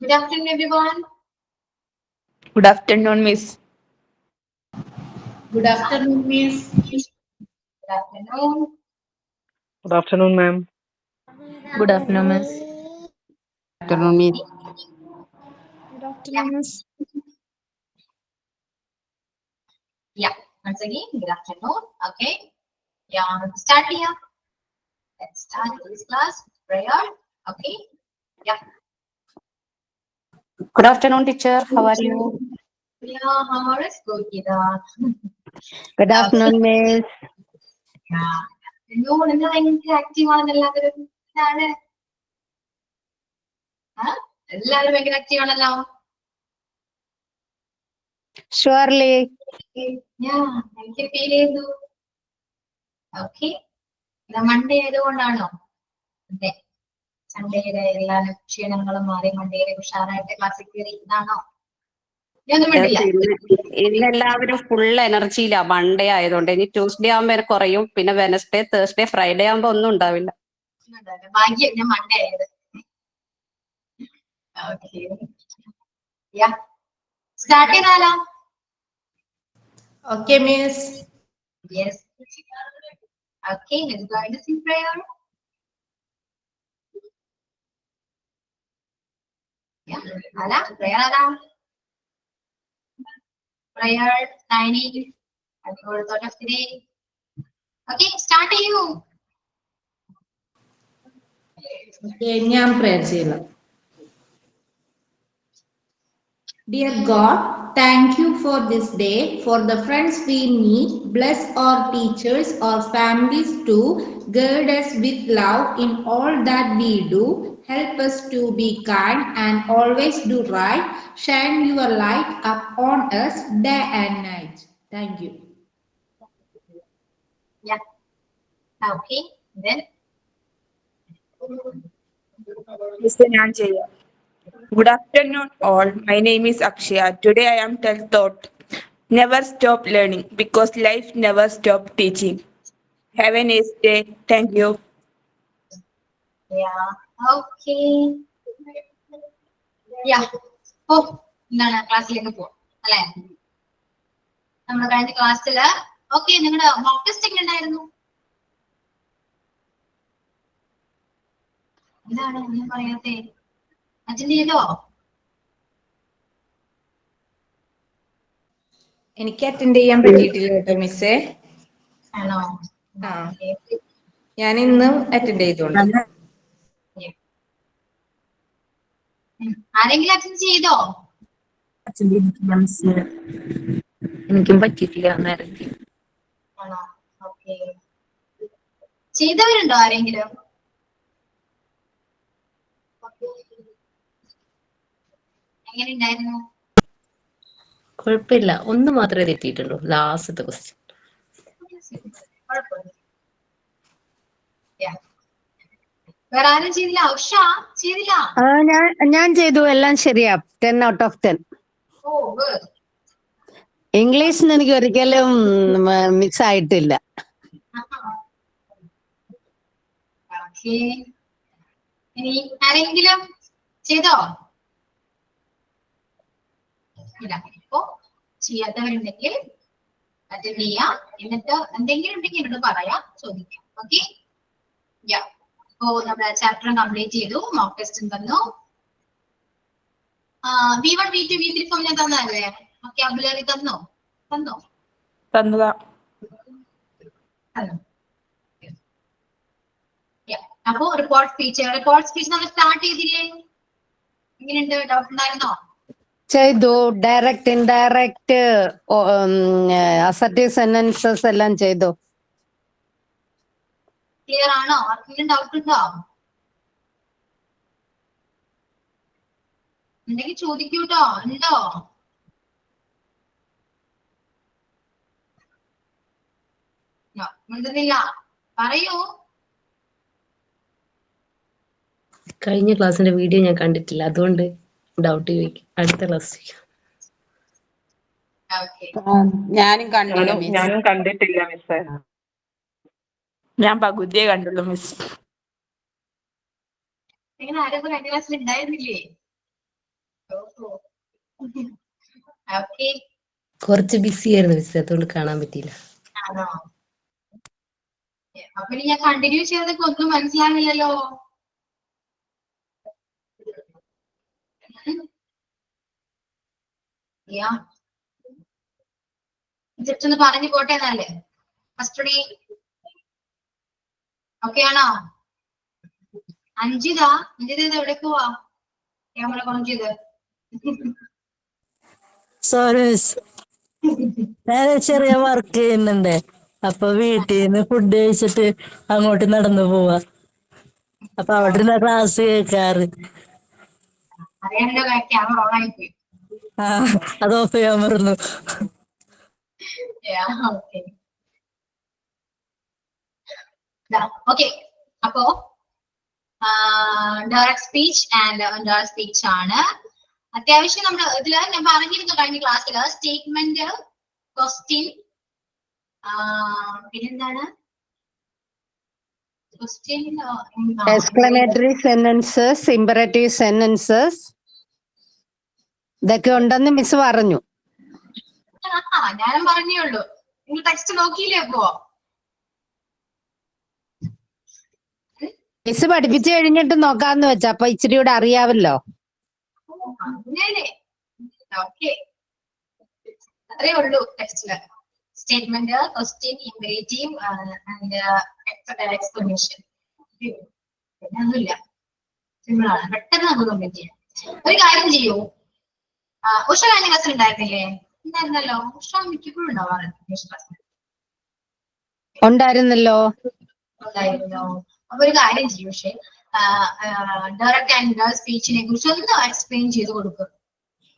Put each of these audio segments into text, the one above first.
Good afternoon, everyone. Good afternoon, Miss. Good afternoon, Miss. Good afternoon. Good afternoon, ma'am. Good afternoon, Miss. Afternoon, Miss. Good Yeah. afternoon, Miss. Yeah. Once again, good afternoon. Okay. Yeah, let's start here. Let's start this class with prayer. Okay. Yeah. Good afternoon, teacher. How are you? Yeah, how are good, Gita? Good afternoon, Miss. Yeah. എന്നോട് എന്താ ഭയങ്കര active ആണെന്ന് എല്ലാവരും എന്താണ് എല്ലാവരും ഭയങ്കര active ആണല്ലോ. Surely. എനിക്ക് ഫീൽ ചെയ്തു. ഓക്കെ, മൺഡേ ആയതുകൊണ്ടാണോ? അതെ, സൺഡേയുടെ എല്ലാ ക്ഷീണങ്ങളും മാറി മൺഡേയുടെ ഉഷാറായിട്ട് ക്ലാസ്സിൽ കയറി ഇതാണോ? ഇതൊന്നും വേണ്ടില്ല. ഇന്ന് എല്ലാവരും ഫുൾ എനർജിയിലാ മൺഡേ ആയതുകൊണ്ട്. ഇനി ട്യൂസ്ഡേ ആകുമ്പോൾ കുറയും, പിന്നെ വെനസ്ഡേ, തേഴ്സ്ഡേ, ഫ്രൈഡേ ആകുമ്പോ ഒന്നും ഉണ്ടാവില്ല. ഭാഗ്യം ഞാൻ മൺഡേ ആയത്. ഓക്കെ, യാ സ്റ്റാർട്ട് ചെയ്താലോ? Okay, Miss. Yes. Okay, let's go into sing prayer. Yeah, Ala, prayer Ala. Prayer, signing, and the thought of today. Okay, start you. Okay, ഞാൻ prayer ചെയ്യാം. Dear God, thank you for this day, for the friends we meet. Bless our teachers, our families too. Guide us with love in all that we do. Help us to be kind and always do right. Shine your light upon us day and night. Thank you. Yeah. Okay, then. Listen and Jaya. Good afternoon, all. My name is Akshaya. Today I am taught. Never stop learning because life never stop teaching. Have a nice day. Thank you. Yeah. Okay. Yeah. Oh, എന്താണ് ക്ലാസ്സിലേക്ക് പോവാം അല്ലെ? നമ്മുടെ കഴിഞ്ഞ ക്ലാസ്സില് okay നിങ്ങളുടെ mock test എങ്ങനെ ഉണ്ടായിരുന്നു? എന്താണ് ഒന്നും പറയാത്തെ? അറ്റൻഡ് ചെയ്തോ? എനിക്ക് അറ്റൻഡ് ചെയ്യാൻ പറ്റിയിട്ടില്ല കേട്ടോ മിസ്സേ. ആണോ? ആ, ഞാൻ ഇന്നും അറ്റൻഡ് ചെയ്തോണ്ട്. ആരെങ്കിലും അറ്റൻഡ് ചെയ്തോ? എനിക്കും പറ്റിയിട്ടില്ല നേരത്തെ. ആണോ? ഓക്കെ. ചെയ്തവരുണ്ടോ ആരെങ്കിലും? എങ്ങനെ ഉണ്ടായിരുന്നു? കുഴപ്പമില്ല, ഒന്ന് മാത്രമേ തെറ്റിയിട്ടുള്ളൂ, ലാസ്റ്റത്തെ ക്വസ്റ്റ്യൻ. വേറെ ആരും ചെയ്തില്ല? ഉഷ ചെയ്തില്ല? ഞാൻ ചെയ്തു, എല്ലാം ശരിയാ. 10 out of 10. Oh good. ഇംഗ്ലീഷിന് എനിക്ക് ഒരിക്കലും മിക്സ് ആയിട്ടില്ല. ഇനി ആരെങ്കിലും ചെയ്തോ? ഇല്ല. ഇപ്പോ ചെയ്യാത്തവരുണ്ടെങ്കിൽ അറ്റൻഡ് ചെയ്യാം. എന്നിട്ട് എന്തെങ്കിലും ഉണ്ടെങ്കിൽ എന്നോട് പറയാം, ചോദിക്കാം. ഓക്കെ. ഇപ്പോ നമ്മുടെ ചാപ്റ്റർ കംപ്ലീറ്റ് ചെയ്തു, മോക്ക് ടെസ്റ്റും തന്നു. V1, V2, V3 ഫോം ഞാൻ തന്നല്ലേ? വൊക്കാബുലറി തന്നോ? തന്നതാ. അപ്പോ റിപ്പോർട്ട് സ്പീച്ച് നമ്മൾ സ്റ്റാർട്ട് ചെയ്തില്ലേ? എങ്ങനെയുണ്ട്? ഡൗട്ട് ഉണ്ടായിരുന്നോ? ചെയ്തു. ഡയറക്റ്റ്, ഇൻഡയറക്റ്റ്, അസർട്ടീവ് സെന്റൻസസ് എല്ലാം ചെയ്തു. ക്ലിയർ ആണോ? ആർക്കെങ്കിലും ഡൗട്ട് ഉണ്ടോ? ഉണ്ടെങ്കിൽ ചോദിക്കൂട്ടോ. ഉണ്ടോ? മിണ്ടുന്നില്ല, പറയൂ. കഴിഞ്ഞ ക്ലാസ്സിന്റെ വീഡിയോ ഞാൻ കണ്ടിട്ടില്ല, അതുകൊണ്ട് ഡൗട്ട് ചോദിക്കും. അടുത്ത ക്ലാസ്. ഞാനും കണ്ടില്ല മിസ്. ഞാനും കണ്ടിട്ടില്ല മിസ്സേ. ഞാൻ പകുതിയെ കണ്ടുള്ളൂ മിസ്. നിങ്ങൾ ആരും കഴിഞ്ഞ ക്ലാസ്സിൽ ഉണ്ടായിരുന്നില്ലേ? ഓക്കെ. കുറച്ച് ബിസി ആയിരുന്നു മിസ്, അതുകൊണ്ട് കാണാൻ പറ്റിയില്ല. ആണോ? അപ്പൊ ഇനി ഞാൻ കണ്ടിന്യൂ ചെയ്തതൊക്കെ ഒന്നും മനസ്സിലാവില്ലല്ലോ. ജസ്റ്റ് ഒന്ന് പറഞ്ഞു പോട്ടെ എന്നാല്. ഫസ്റ്റ് ഓക്കെ ആണോ? അഞ്ജിത എവിടെ പോവാ? ക്യാമറ ഓൺ ചെയ്ത്. സോറി മിസ്, ഞാൻ ചെറിയ വർക്ക് ചെയ്യുന്നുണ്ട്. അപ്പൊ വീട്ടിൽ നിന്ന് ഫുഡ് കഴിച്ചിട്ട് അങ്ങോട്ട് നടന്നു പോവാ. അപ്പൊ അവിടെ ഇരുന്ന ക്ലാസ് കേൾക്കാറ്. അറിയാമല്ലോ, ക്യാമറ ഓൺ ആയി പോയി. ആ, അത് ഓഫ് ചെയ്യാൻ മറന്നു. ഓക്കെ, അപ്പോ direct speech and indirect speech ആണ്. അത്യാവശ്യം നമ്മൾ ഇതില് ഞാൻ പറഞ്ഞിരുന്നു കഴിഞ്ഞ ക്ലാസ്സില് സ്റ്റേറ്റ്മെന്റ്, ക്വസ്റ്റ്യൻ, പിന്നെന്താണ് question, explanatory sentences, imperative sentences ഇതൊക്കെ ഉണ്ടെന്ന് മിസ് പറഞ്ഞു. ഞാനും പറഞ്ഞേ ഉള്ളൂ. നിങ്ങൾ ടെക്സ്റ്റ് നോക്കിയില്ലേ അപ്പോ? മിസ് പഠിപ്പിച്ചു കഴിഞ്ഞിട്ട് നോക്കാന്ന് വെച്ചാ, അപ്പൊ ഇച്ചിരി കൂടെ അറിയാവല്ലോ. ഓക്കെ, അത്രേ ഉള്ളൂ ടെക്സ്റ്റില്. Statement, question, imperative and explanation. പിന്നെ ഒന്നുമില്ല, സിമ്പിൾ ആണ്, പെട്ടെന്ന് നമുക്ക് കംപ്ലീറ്റ് ചെയ്യാം. ഒരു കാര്യം ചെയ്യൂ, ഉഷ കഴിഞ്ഞ ക്ലാസ്സിൽ ഉണ്ടായിരുന്നില്ലേ? ഉണ്ടായിരുന്നല്ലോ. ഉഷ മിക്കപ്പോഴും ഉണ്ടാവാറുണ്ട്. ഉണ്ടായിരുന്നല്ലോ. അപ്പൊ ഒരു കാര്യം ചെയ്യും, പക്ഷേ ഡയറക്റ്റ് ആൻഡ് ഇൻഡയറക്റ്റ് സ്പീച്ചിനെ കുറിച്ച് ഒന്ന് എക്സ്പ്ലെയിൻ ചെയ്ത് കൊടുക്കും.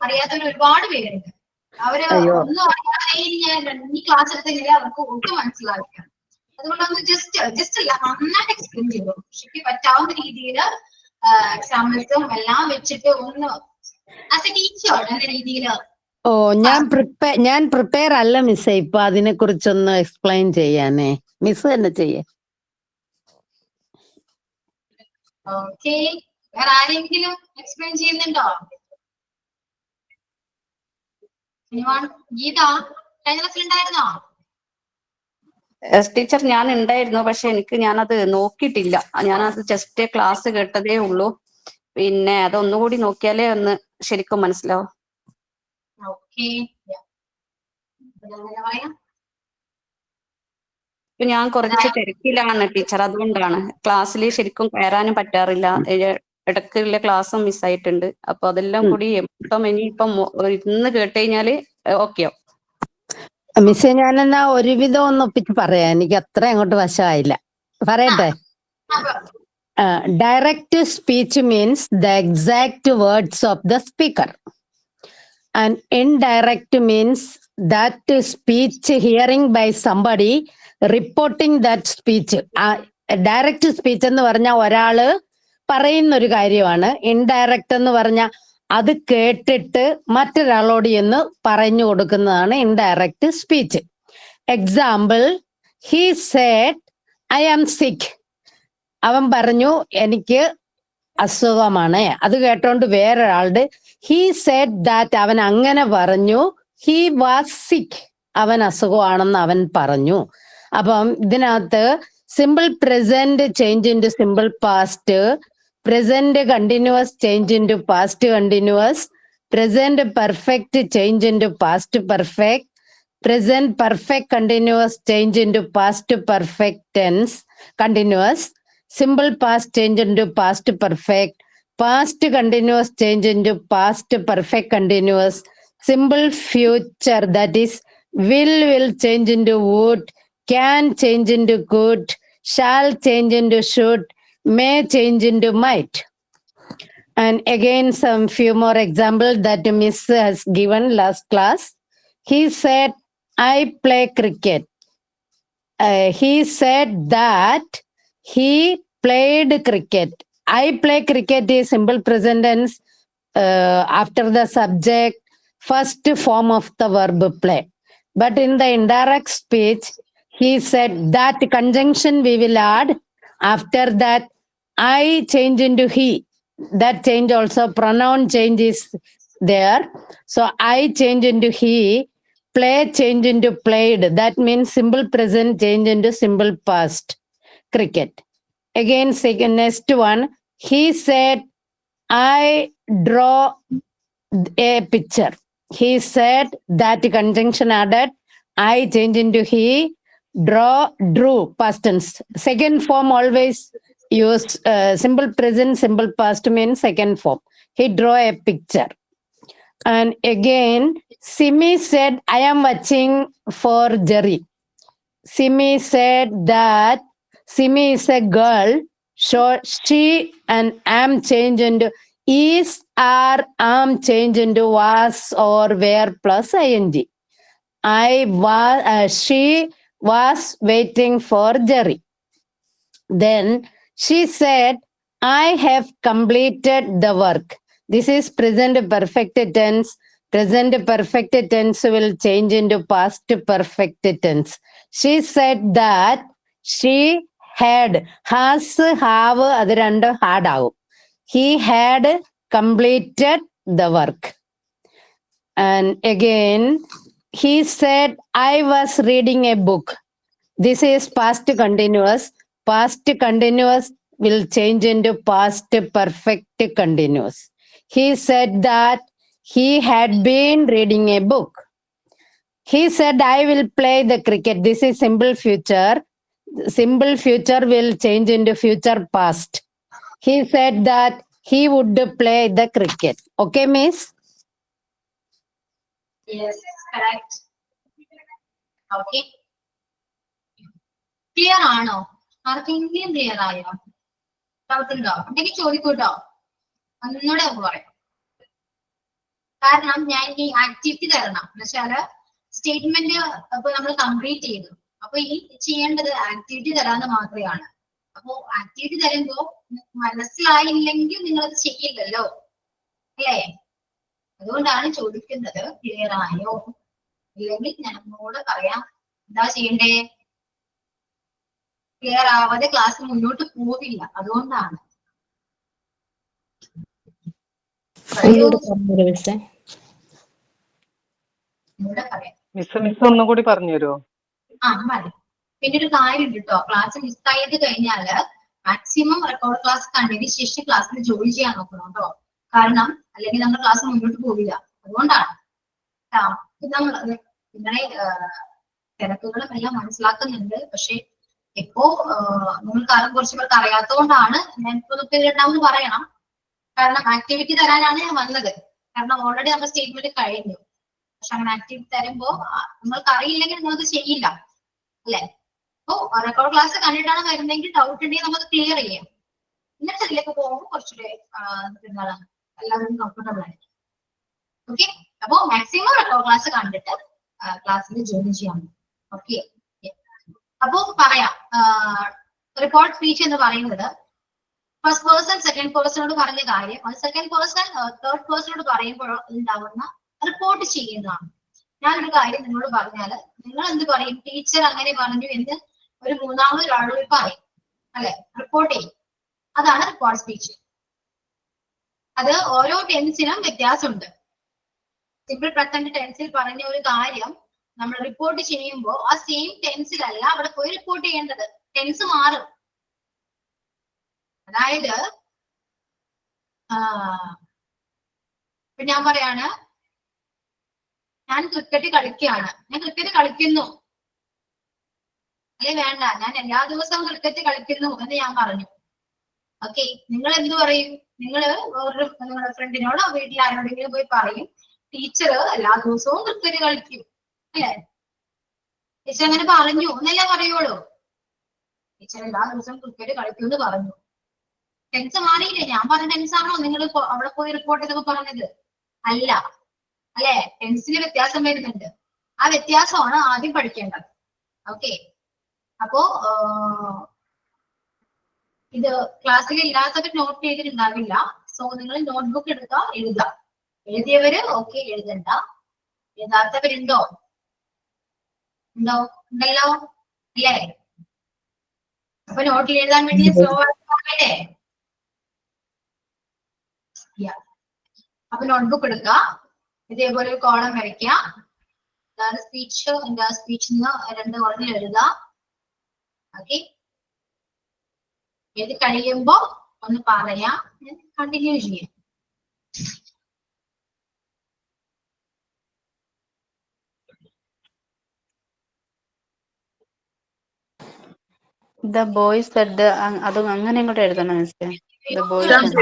അറിയാത്തവർ ഒരുപാട് പേരുണ്ട്. അവര് ഒന്നും അറിയാതെ ഞാൻ ഈ ക്ലാസ് എടുത്തെങ്കിൽ അവർക്ക് ഒട്ടും മനസ്സിലാവില്ല. അതുകൊണ്ട് ഒന്ന് ജസ്റ്റ് അല്ല, നന്നായിട്ട് എക്സ്പ്ലെയിൻ ചെയ്തു പക്ഷെ പറ്റാവുന്ന രീതിയിൽ എക്സാമ്പിൾസും എല്ലാം വെച്ചിട്ട് ഒന്ന് ആസ് എ ടീച്ചർ എന്ന രീതിയിൽ. ഓ, ഞാൻ പ്രിപ്പയർ അല്ല മിസ്സേ ഇപ്പൊ അതിനെ കുറിച്ചൊന്ന് എക്സ്പ്ലെയിൻ ചെയ്യാനേ. മിസ് തന്നെ ചെയ്യേ. ഓക്കെ, വേറെ ആരെങ്കിലും എക്സ്പ്ലെയിൻ ചെയ്യുന്നുണ്ടോ? ഗീത കഴിഞ്ഞ ക്ലാസ്സിൽ ഉണ്ടായിരുന്നോ? ടീച്ചർ ഞാൻ ഉണ്ടായിരുന്നു, പക്ഷെ ഞാനത് നോക്കിയിട്ടില്ല. ഞാനത് ജസ്റ്റ് ക്ലാസ് കേട്ടതേ ഉള്ളൂ. പിന്നെ അതൊന്നുകൂടി നോക്കിയാലേ ഒന്ന് ശരിക്കും മനസ്സിലാവും. ഓക്കെ, ഇപ്പൊ ഞാൻ കുറച്ച് തിരക്കിലാണ് ടീച്ചർ, അതുകൊണ്ടാണ് ക്ലാസ്സിൽ ശരിക്കും കയറാനും പറ്റാറില്ല. ഇടയ്ക്കുള്ള ക്ലാസ്സും മിസ്സായിട്ടുണ്ട്. അപ്പൊ അതെല്ലാം കൂടി ഇനിയിപ്പം ഇന്ന് കേട്ട് കഴിഞ്ഞാല് ഓക്കെയോ? മിസ്സേ, ഞാനെന്നാ ഒരുവിധം ഒന്ന് ഒപ്പിച്ച് പറയാം. എനിക്ക് അത്ര അങ്ങോട്ട് വശമായില്ല. പറയട്ടെ. Direct speech means the exact words of the speaker. And indirect means that speech hearing by somebody reporting that speech. Direct speech എന്ന് പറഞ്ഞാൽ ഒരാള് പറയുന്ന ഒരു കാര്യമാണ്. ഇൻഡയറക്റ്റ് എന്ന് പറഞ്ഞാൽ അത് കേട്ടിട്ട് മറ്റൊരാളോട് എന്ന് പറഞ്ഞു കൊടുക്കുന്നതാണ് indirect speech. Example, he said I am sick. അവൻ പറഞ്ഞു എനിക്ക് അസുഖമാണ്. അത് കേട്ടോണ്ട് വേറൊരാളുടെ ഹി സേഡ് ദാറ്റ്, അവൻ അങ്ങനെ പറഞ്ഞു. ഹി വാസ് സിക്ക്, അവൻ അസുഖമാണെന്ന് അവൻ പറഞ്ഞു. അപ്പം ഇതിനകത്ത് simple present change into simple past, present continuous change into past continuous, present perfect change into past perfect, present perfect continuous change into past perfect tense continuous, simple past change into past perfect, past continuous change into past perfect continuous, simple future, that is will change into would, can change into could, shall change into should, may change into might. And again some few more examples that Miss has given last class. He said I play cricket. He said that he played cricket. I play cricket is simple present tense after the subject, first form of the verb play. But in the indirect speech, he said that conjunction we will add. After that, I change into he. That change also, pronoun change is there. So I change into he, play change into played. That means simple present change into simple past. Cricket. Again, second next one. He said, I draw a picture. He said that conjunction added. I change into he, draw, drew, past tense. Second form always use simple present, simple past means second form. He draw a picture. And again, Simi said, I am watching for Jerry. Simi said that Simi is a girl. So she and am change into is, are, am change into was or were plus ing. She was waiting for Jerry. Then she said, I have completed the work. This is present perfect tense. Present perfect tense will change into past perfect tense. She said that she had, has, have, അത് രണ്ട് had ആവും. He had completed the work. And again, he said, I was reading a book. This is past continuous. Past continuous will change into past perfect continuous. He said that he had been reading a book. He said, I will play the cricket. This is simple future. Simple future will change into future past. He said that he would play the cricket. Okay, miss? Yes, correct. Okay. Clear ആണോ? ആർക്കെങ്കിലും clear ആയോ? Doubt ഉണ്ടോ? ഉണ്ടെങ്കിൽ ചോദിക്കൂട്ടോ. ഒന്നുകൂടെ പറയാം. കാരണം ഞാൻ ഈ ആക്ടിവിറ്റി തരണം എന്നുവെച്ചാല് സ്റ്റേറ്റ്മെന്റ് അപ്പൊ നമ്മൾ കംപ്ലീറ്റ് ചെയ്തു. അപ്പൊ ഈ ചെയ്യേണ്ടത് ആക്ടിവിറ്റി തരാന്ന് മാത്രമാണ്. അപ്പൊ ആക്ടിവിറ്റി തരുമ്പോ മനസ്സിലായില്ലെങ്കിൽ നിങ്ങൾ അത് ചെയ്യില്ലല്ലോ, അല്ലേ? അതുകൊണ്ടാണ് ചോദിക്കുന്നത് ക്ലിയർ ആയോ? ഇല്ലെങ്കിൽ ഞാൻ ഒന്നുകൂടെ പറയാം. എന്താ ചെയ്യണ്ടേ? ക്ലിയർ ആവാതെ ക്ലാസ് മുന്നോട്ട് പോവില്ല. അതുകൊണ്ടാണ്. മിസ് ഒന്നും കൂടി പറഞ്ഞു തരുമോ? ആ മതി. പിന്നെ ഒരു കാര്യം ഉണ്ട് കേട്ടോ, ക്ലാസ് മിസ്സായത് കഴിഞ്ഞാല് മാക്സിമം റെക്കോർഡ് ക്ലാസ് കണ്ടതിന് ശേഷം ക്ലാസ്സിൽ ജോയിൻ ചെയ്യാൻ നോക്കണം കേട്ടോ. കാരണം അല്ലെങ്കിൽ നമ്മുടെ ക്ലാസ് മുന്നോട്ട് പോവില്ല. അതുകൊണ്ടാണ് നമ്മൾ നിങ്ങളെ തിരക്കുകളും എല്ലാം മനസ്സിലാക്കുന്നുണ്ട്. പക്ഷെ ഇപ്പോ നിങ്ങൾക്ക് ആരും കുറച്ച് പേർക്ക് അറിയാത്തതുകൊണ്ടാണ് ഞാൻ ഇപ്പൊ രണ്ടാമെന്ന് പറയണം. കാരണം ആക്ടിവിറ്റി തരാനാണ് ഞാൻ വന്നത്. കാരണം ഓൾറെഡി നമ്മൾ സ്റ്റേറ്റ്മെന്റ് കഴിഞ്ഞു. പക്ഷെ അങ്ങനെ ആക്ടിവിറ്റി തരുമ്പോ നിങ്ങൾക്ക് അറിയില്ലെങ്കിൽ നിങ്ങൾക്ക് ചെയ്യില്ല, അല്ലെ? അപ്പോ റെക്കോർഡ് ക്ലാസ് കണ്ടിട്ടാണ് വരുന്നതെങ്കിൽ ഡൗട്ട് ഉണ്ടെങ്കിൽ നമുക്ക് ക്ലിയർ ചെയ്യാം. എന്നിട്ട് അതിലേക്ക് പോകുമ്പോൾ കുറച്ചുകൂടെ എന്താണ് എല്ലാവരും കംഫർട്ടബിൾ ആയിരിക്കും. ഓക്കെ, അപ്പോ മാക്സിമം റെക്കോർഡ് ക്ലാസ് കണ്ടിട്ട് ക്ലാസ്സിൽ ജോയിൻ ചെയ്യാം. ഓക്കെ, അപ്പോ പറയാം. റിപ്പോർട്ട് സ്പീച്ച് എന്ന് പറയുന്നത് ഫസ്റ്റ് പേഴ്സൺ സെക്കൻഡ് പേഴ്സണോട് പറഞ്ഞ കാര്യം അത് സെക്കൻഡ് പേഴ്സൺ തേർഡ് പേഴ്സണോട് പറയുമ്പോൾ ഉണ്ടാവുന്ന റിപ്പോർട്ട് ചെയ്യുന്നതാണ്. ഞാനൊരു കാര്യം നിങ്ങളോട് പറഞ്ഞാല് നിങ്ങൾ എന്ത് പറയും? ടീച്ചർ അങ്ങനെ പറഞ്ഞു എന്ന് ഒരു മൂന്നാമത് ഒരാളോട് പറയും, അല്ലെ? റിപ്പോർട്ട് ചെയ്യും. അതാണ് റിപ്പോർട്ട് സ്പീച്ച്. അത് ഓരോ ടെൻസിനും വ്യത്യാസമുണ്ട്. സിമ്പിൾ പ്രസന്റ് ടെൻസിൽ പറഞ്ഞ ഒരു കാര്യം നമ്മൾ റിപ്പോർട്ട് ചെയ്യുമ്പോൾ ആ സെയിം ടെൻസിലല്ല അവിടെ പോയി റിപ്പോർട്ട് ചെയ്യേണ്ടത്. ടെൻസ് മാറും. അതായത് ഇപ്പൊ ഞാൻ പറയാണ്, ഞാൻ ക്രിക്കറ്റ് കളിക്കുകയാണ്. ഞാൻ ക്രിക്കറ്റ് കളിക്കുന്നു. അല്ലെ വേണ്ട, ഞാൻ എല്ലാ ദിവസവും ക്രിക്കറ്റ് കളിക്കുന്നു എന്ന് ഞാൻ പറഞ്ഞു. ഓക്കെ, നിങ്ങൾ എന്ത് പറയും? നിങ്ങൾ വേറൊരു നിങ്ങളുടെ ഫ്രണ്ടിനോടോ വീട്ടിൽ ആരോടെങ്കിലും പോയി പറയും, ടീച്ചർ എല്ലാ ദിവസവും ക്രിക്കറ്റ് കളിക്കും, അല്ലെ? ടീച്ചർ അങ്ങനെ പറഞ്ഞു എന്നല്ലേ പറയുള്ളൂ. ടീച്ചർ എല്ലാ ദിവസവും ക്രിക്കറ്റ് കളിക്കും എന്ന് പറഞ്ഞു. ടെൻസ് മാറിയില്ലേ? ഞാൻ പറഞ്ഞ ടെൻസ് ആണോ നിങ്ങൾ അവിടെ പോയി റിപ്പോർട്ട് ചെയ്തൊക്കെ പറഞ്ഞത്? അല്ല, അല്ലെ? ടെൻസിന് വ്യത്യാസം വരുന്നുണ്ട്. ആ വ്യത്യാസമാണ് ആദ്യം പഠിക്കേണ്ടത്. ഓക്കെ, അപ്പോ ഇത് ക്ലാസ്സിൽ ഇല്ലാത്തവർ നോട്ട് ചെയ്തിട്ടുണ്ടാവില്ല. സോ നിങ്ങൾ നോട്ട്ബുക്ക് എടുക്കുക, എഴുതുക. എഴുതിയവര് ഓക്കെ, എഴുതണ്ട. എഴുതാത്തവരുണ്ടോ? ഉണ്ടോ? ഉണ്ടല്ലോ, അല്ലേ? അപ്പൊ നോട്ടിൽ എഴുതാൻ വേണ്ടി സ്ലോ ആയില്ലേ? അപ്പൊ നോട്ട്ബുക്ക് എടുക്കുക, ഇതേപോലെ ഒരു കോളം വരയ്ക്കുക, സ്പീച്ച് സ്പീച്ചിൽ 2 കോളത്തിൽ എഴുതുക. ഓക്കെ, ഇത് കഴിയുമ്പോ ഒന്ന് പറയാം, കണ്ടിന്യൂ ചെയ്യാം. The boy said അതും അങ്ങനെ ഇങ്ങോട്ട് എഴുതണം മിസ്സേ. The boy said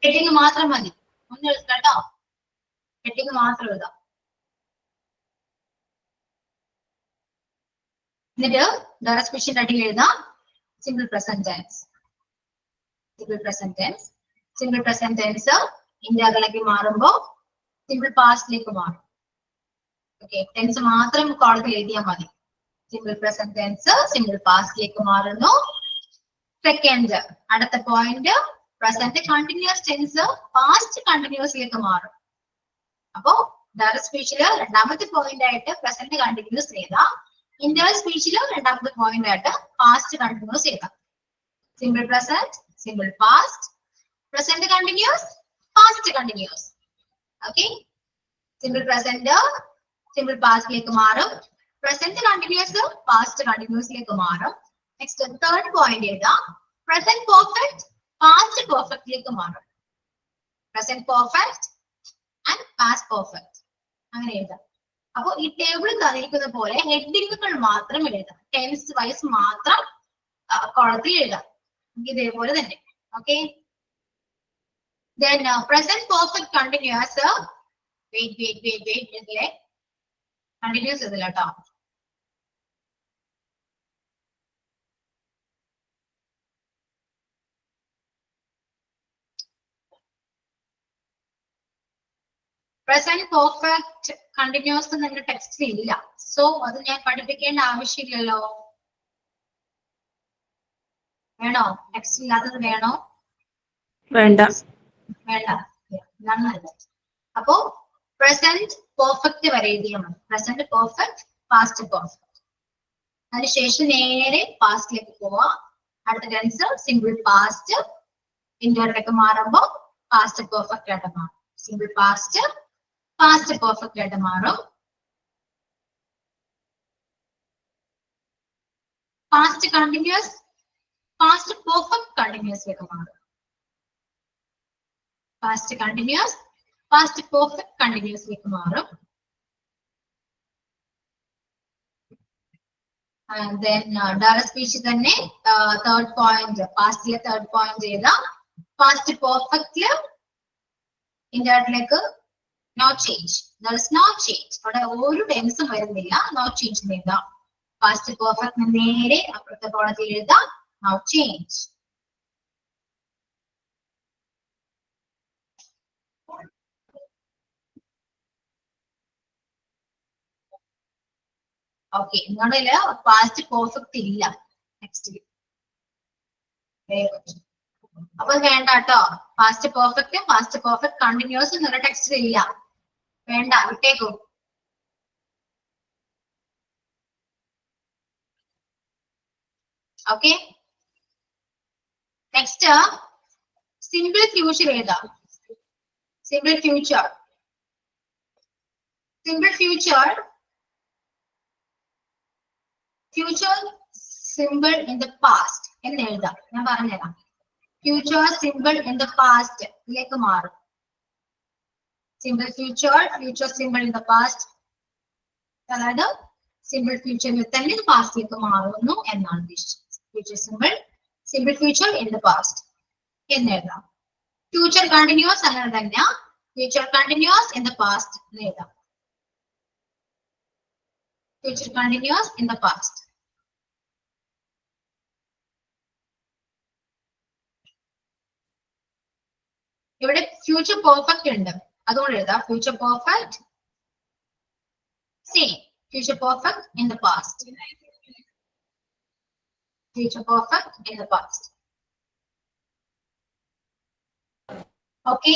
ഹെഡിങ് മാത്രം മതി, ഒന്ന് എഴുതാം കേട്ടോ, ഹെഡിങ് മാത്രം എഴുതാം. എന്നിട്ട് വേറെ സ്പെഷ്യൽ അടിയിൽ എഴുതാം single present tense. Single present tense, single present tense ഇന്ത്യകളിലേക്ക് മാറുമ്പോ സിംഗിൾ പാസ്റ്റിലേക്ക് മാറും. ഓക്കെ, ടെൻസ് മാത്രം കോളത്തിൽ എഴുതിയാൽ മതി. സിംഗിൾ പ്രസന്റ് ടെൻസ് സിംഗിൾ പാസ്റ്റിലേക്ക് മാറുന്നു. സെക്കൻഡ്, അടുത്ത point, present continuous tense past കണ്ടിന്യൂസിലേക്ക് മാറും. അപ്പോ ഡയറക്റ്റ് സ്പീച്ചില് രണ്ടാമത്തെ പോയിന്റ് ആയിട്ട് പ്രസന്റ് കണ്ടിന്യൂസ് എഴുതാം, ഇന്റർ സ്പീച്ചില് രണ്ടാമത്തെ പോയിന്റ് ആയിട്ട് പാസ്റ്റ് കണ്ടിന്യൂസ് എഴുതാം. Single present, single past, present continuous, past continuous. Okay, single present single പാസ്റ്റിലേക്ക് മാറും, പ്രസന്റ് കണ്ടിന്യൂസ് പാസ്റ്റ് കണ്ടിന്യൂസിലേക്ക് മാറും. നെക്സ്റ്റ് തേർഡ് പോയിന്റ് എഴുതാം, പ്രസന്റ് പെർഫെക്റ്റ് പാസ്റ്റ് പെർഫെക്റ്റിലേക്ക് മാറും. Present perfect and past perfect അങ്ങനെ എഴുതാം. അപ്പൊ ഈ ടേബിൾ തന്നിരിക്കുന്ന പോലെ ഹെഡിങ്ങുകൾ മാത്രം എഴുതാം, ടെൻസ് വൈസ് മാത്രം കോളത്തിൽ എഴുതാം. ഇതേപോലെ തന്നെ. Okay, then present perfect continuous, wait ഇതിലെ കണ്ടിന്യൂസ് ഇതില്ല കേട്ടോ. പ്രസന്റ് പെർഫെക്റ്റ് കണ്ടിന്യൂസ് നിങ്ങളുടെ ടെക്സ്റ്റിൽ ഇല്ല, സോ അത് ഞാൻ പഠിപ്പിക്കേണ്ട ആവശ്യമില്ലല്ലോ. വേണോ? ടെക്സ്റ്റ് ഇല്ലാത്തത് വേണോ? വേണ്ട. വേണ്ട, നന്നല്ല. അപ്പോ പ്രസന്റ് പെർഫെക്റ്റ് വരെ എഴുതിയാൽ മതി. Present perfect, past perfect. അതിനുശേഷം നേരെ പാസ്റ്റിലേക്ക് പോവാ. അടുത്ത ടെൻസ് സിംഗിൾ പാസ്റ്റ്, ഇന്ററിലേക്ക് മാറുമ്പോ പാസ്റ്റ് പെർഫെക്റ്റ് ആയിട്ട് മാറും. സിംഗിൾ പാസ്റ്റ്, പാസ്റ്റ് പെർഫെക്റ്റ് ആയിട്ട് മാറും. പാസ്റ്റ് കണ്ടിന്യൂസ്, പാസ്റ്റ് പെർഫെക്റ്റ് കണ്ടിന്യൂസിലേക്ക് മാറും. പാസ്റ്റ് കണ്ടിന്യൂസ്, പാസ്റ്റ് പെർഫെക്റ്റ് കണ്ടിന്യൂസിലേക്ക് മാറും. ഡയറക്റ്റ് സ്പീച്ച് തന്നെ തേർഡ് പോയിന്റ്, പാസ്റ്റിലെ തേർഡ് പോയിന്റ് ചെയ്താൽ പാസ്റ്റ് പെർഫെക്റ്റില് ഇന്ററിലേക്ക് നോ ചേഞ്ച്, നോ ചേഞ്ച്, അവിടെ ഒരു ടെൻസും വരുന്നില്ല, നോ ചേഞ്ച് എഴുതാം. പാസ്റ്റ് പെർഫെക്റ്റ് നേരെ അപ്പുറത്തെ കോളത്തിൽ എഴുതാം, നോ ചേഞ്ച്. ഓക്കെ, നിങ്ങളുടെ പാസ്റ്റ് പെർഫെക്റ്റ് ഇല്ല നെക്സ്റ്റ്. അപ്പൊ വേണ്ട കേട്ടോ, പാസ്റ്റ് പെർഫെക്റ്റ് കണ്ടിന്യൂസ് നിങ്ങളുടെ ടെക്സ്റ്റിൽ ഇല്ല, വേണ്ട, വിട്ടേക്കൂ. ഓക്കെ, നെക്സ്റ്റ് സിമ്പിൾ ഫ്യൂച്ചർ എഴുതാം. Simple future, simple future, future simple in the past എന്ന് എഴുതാം. ഞാൻ പറഞ്ഞുതരാം. Future simple in the past ഇതിലേക്ക് മാറും. Simple future, future simple in the past, അതായത് സിമ്പിൾ ഫ്യൂച്ചറിൽ തന്നെ പാസ്റ്റിലേക്ക് മാറുന്നു എന്നാണ് ഉദ്ദേശിച്ചത്. Future simple, simple future in the past എന്ന് എഴുതാം. ഫ്യൂച്ചർ കണ്ടിന്യൂസ് അങ്ങനെ തന്നെ, future continuous in the past എന്ന് എഴുതാം. Future continuous in the past. ഇവിടെ ഫ്യൂച്ചർ പെർഫെക്റ്റ് ഉണ്ട്, അതുകൊണ്ട് എഴുതാം future perfect, same future perfect in the past. Future perfect in the past. Okay,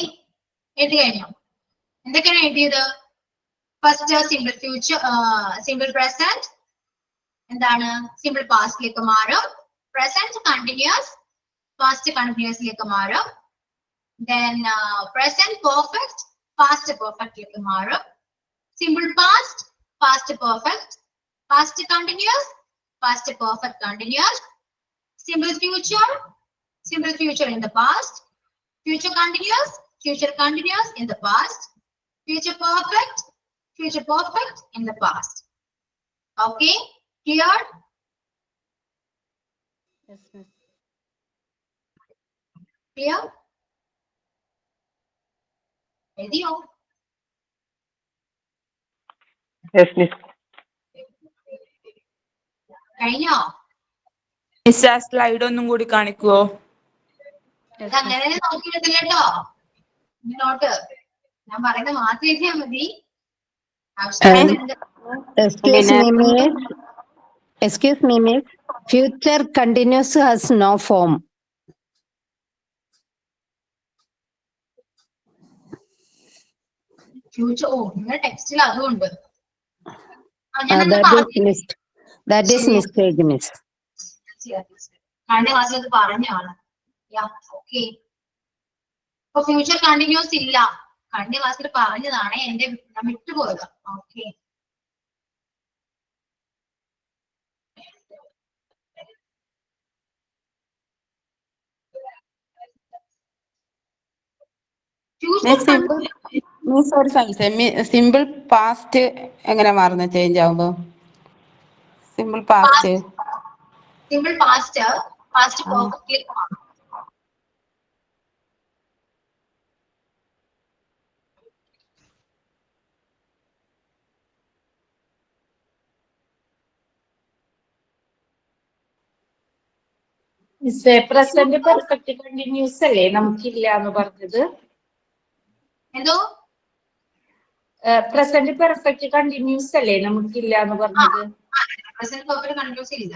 എഴുതി കഴിഞ്ഞു. എന്തൊക്കെയാണ് എഴുതിയത്? First simple future, simple present എന്താണ് സിമ്പിൾ പാസ്റ്റിലേക്ക് മാറും. പ്രസന്റ് കണ്ടിന്യൂസ് പാസ്റ്റ് കണ്ടിന്യൂസിലേക്ക് മാറും. Then present perfect, past perfect like tomorrow. Simple past, past perfect, past continuous, past perfect continuous. Simple future in the past, future continuous in the past, future perfect in the past. Okay, clear? Yes, miss. Clear? എഴുതിയോ? Yes, miss. കഴിഞ്ഞോ? Miss ആ slide ഒന്നും കൂടി കാണിക്കുവോ? Yes, ഇത് അങ്ങനെ miss. നോക്കിയിട്ടില്ല കേട്ടോ. Not ഞാൻ പറയുന്നത് മാത്രം എഴുതിയാൽ മതി. ആവശ്യമുണ്ട്. Excuse me, miss. Excuse me, miss. Future continuous has no form. Future നിങ്ങളുടെ ടെക്സ്റ്റിൽ അതുകൊണ്ട് ഞാൻ That is mistake, miss. കഴിഞ്ഞ ക്ലാസ്സിൽ അത് പറഞ്ഞാണ്. ഓക്കെ, ഇപ്പൊ ഫ്യൂച്ചർ കണ്ടിന്യൂസ് ഇല്ല. കഴിഞ്ഞ ക്ലാസ്സിൽ പറഞ്ഞതാണ്, എന്റെ ഞാൻ വിട്ടുപോയത്. ഓക്കെ, മിസ് ഒരു സംശയം, സിമ്പിൾ പാസ്റ്റ് എങ്ങനെ മാറുന്നത് ചേഞ്ച് ആവുമ്പോ? Simple past past perfectly present perfect continuous അല്ലേ നമുക്കില്ല എന്ന് പറഞ്ഞത്? എന്തോ പ്രസന്റ് പെർഫെക്റ്റ് കണ്ടിന്യൂസ് അല്ലേ നമുക്കില്ല എന്ന് പറഞ്ഞത്? പ്രസന്റ് പെർഫെക്റ്റ് കണ്ടിന്യൂസ് ഇല്ല.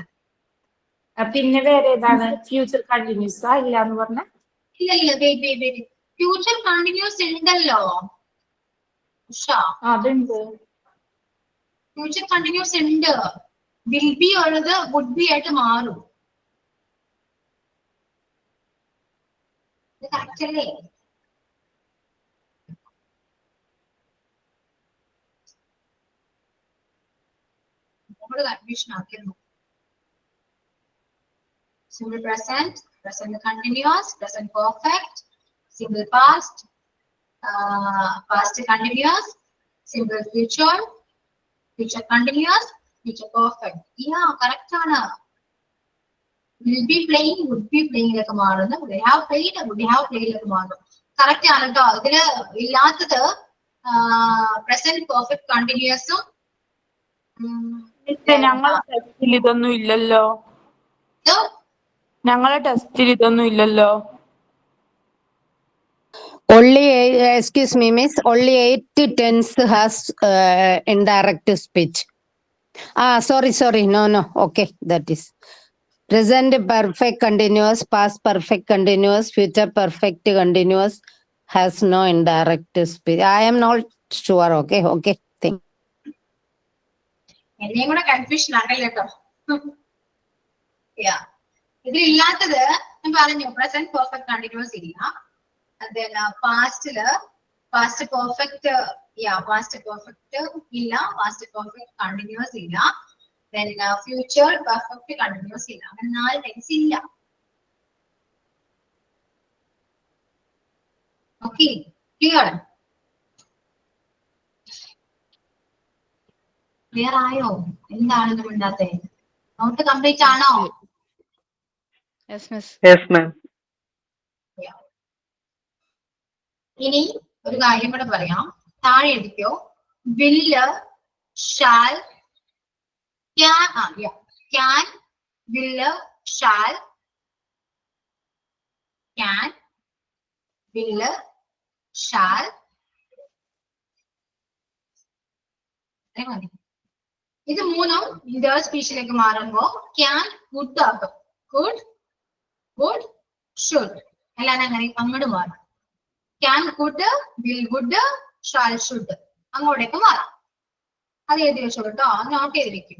പിന്നെ വേറെ ഏതാണ് ഫ്യൂച്ചർ കണ്ടിന്യൂസ് ഇല്ല എന്ന് പറഞ്ഞ? ഇല്ല ഫ്യൂച്ചർ കണ്ടിന്യൂസ് ഉണ്ടല്ലോ. അതുണ്ട്. ഫ്യൂച്ചർ കണ്ടിന്യൂസ് ഉണ്ട്. വിൽ ബി ഉള്ളത് വുഡ് ബി ആയിട്ട് മാറും. ഇത് കറക്റ്റ് അല്ലേ? നമ്മള് confusion ആക്കിയിരുന്നു. Simple present, present continuous, present perfect, simple past, past continuous, simple future, future continuous, future perfect. Yeah, correct ആണ്. Will be playing, would be playing like മാറുന്നു. Would have played like മാറുന്നു. Correct ആണ് കേട്ടോ. ഇതില് ഇല്ലാത്തത് present perfect continuousഉം ഞങ്ങളെ ടെസ്റ്റിൽ ഇതൊന്നും ഇല്ലല്ലോ. ഞങ്ങളെ ടെസ്റ്റിൽ ഇതൊന്നും ഇല്ലല്ലോ. Only, excuse me, miss, only 8 tense has indirect speech. Sorry. No. Okay, that is. Present perfect continuous, past perfect continuous, future perfect continuous has no indirect speech. I am not sure. Okay. Thank. എന്നെയും കൂടെ confusion ആക്കല്ലേ കേട്ടോ. ഇതിലില്ലാത്തത് ഞാൻ പറഞ്ഞു, present perfect continuous ഇല്ല. പാസ്റ്റില് past perfect ഇല്ല, past perfect continuous ഇല്ല. Future perfect continuous ഇല്ല. അങ്ങനെ 4 ടെൻസ് ഇല്ല. ഓക്കെ, ക്ലിയർ ആയോ? എന്താണെന്ന് മിണ്ടാത്തെ? നോട്ട് കംപ്ലീറ്റ് ആണോ? Yes, miss. Yes, ma'am. ഇനി ഒരു കാര്യം കൂടെ പറയാം. താഴെ എഴുതിക്കോ. വില്ല്, ഷാൽ, ക്യാൻ, വില്ല്, ഷാൽ, ക്യാൻ, വില്ല്, ഷാൽ. ഇത് മൂന്നും ഇന്റർ സ്പീച്ചിലേക്ക് മാറുമ്പോ ക്യാൻ ഗുഡ് ആക്കും. ഗുഡ് ഷുഡ് എല്ലാം അങ്ങനെ അങ്ങോട്ട് മാറും. Can good, will good, shall should അങ്ങോട്ടേക്ക് മാറാം. അത് എഴുതി വെച്ചോ കേട്ടോ, നോട്ട് ചെയ്ത് വെക്കും.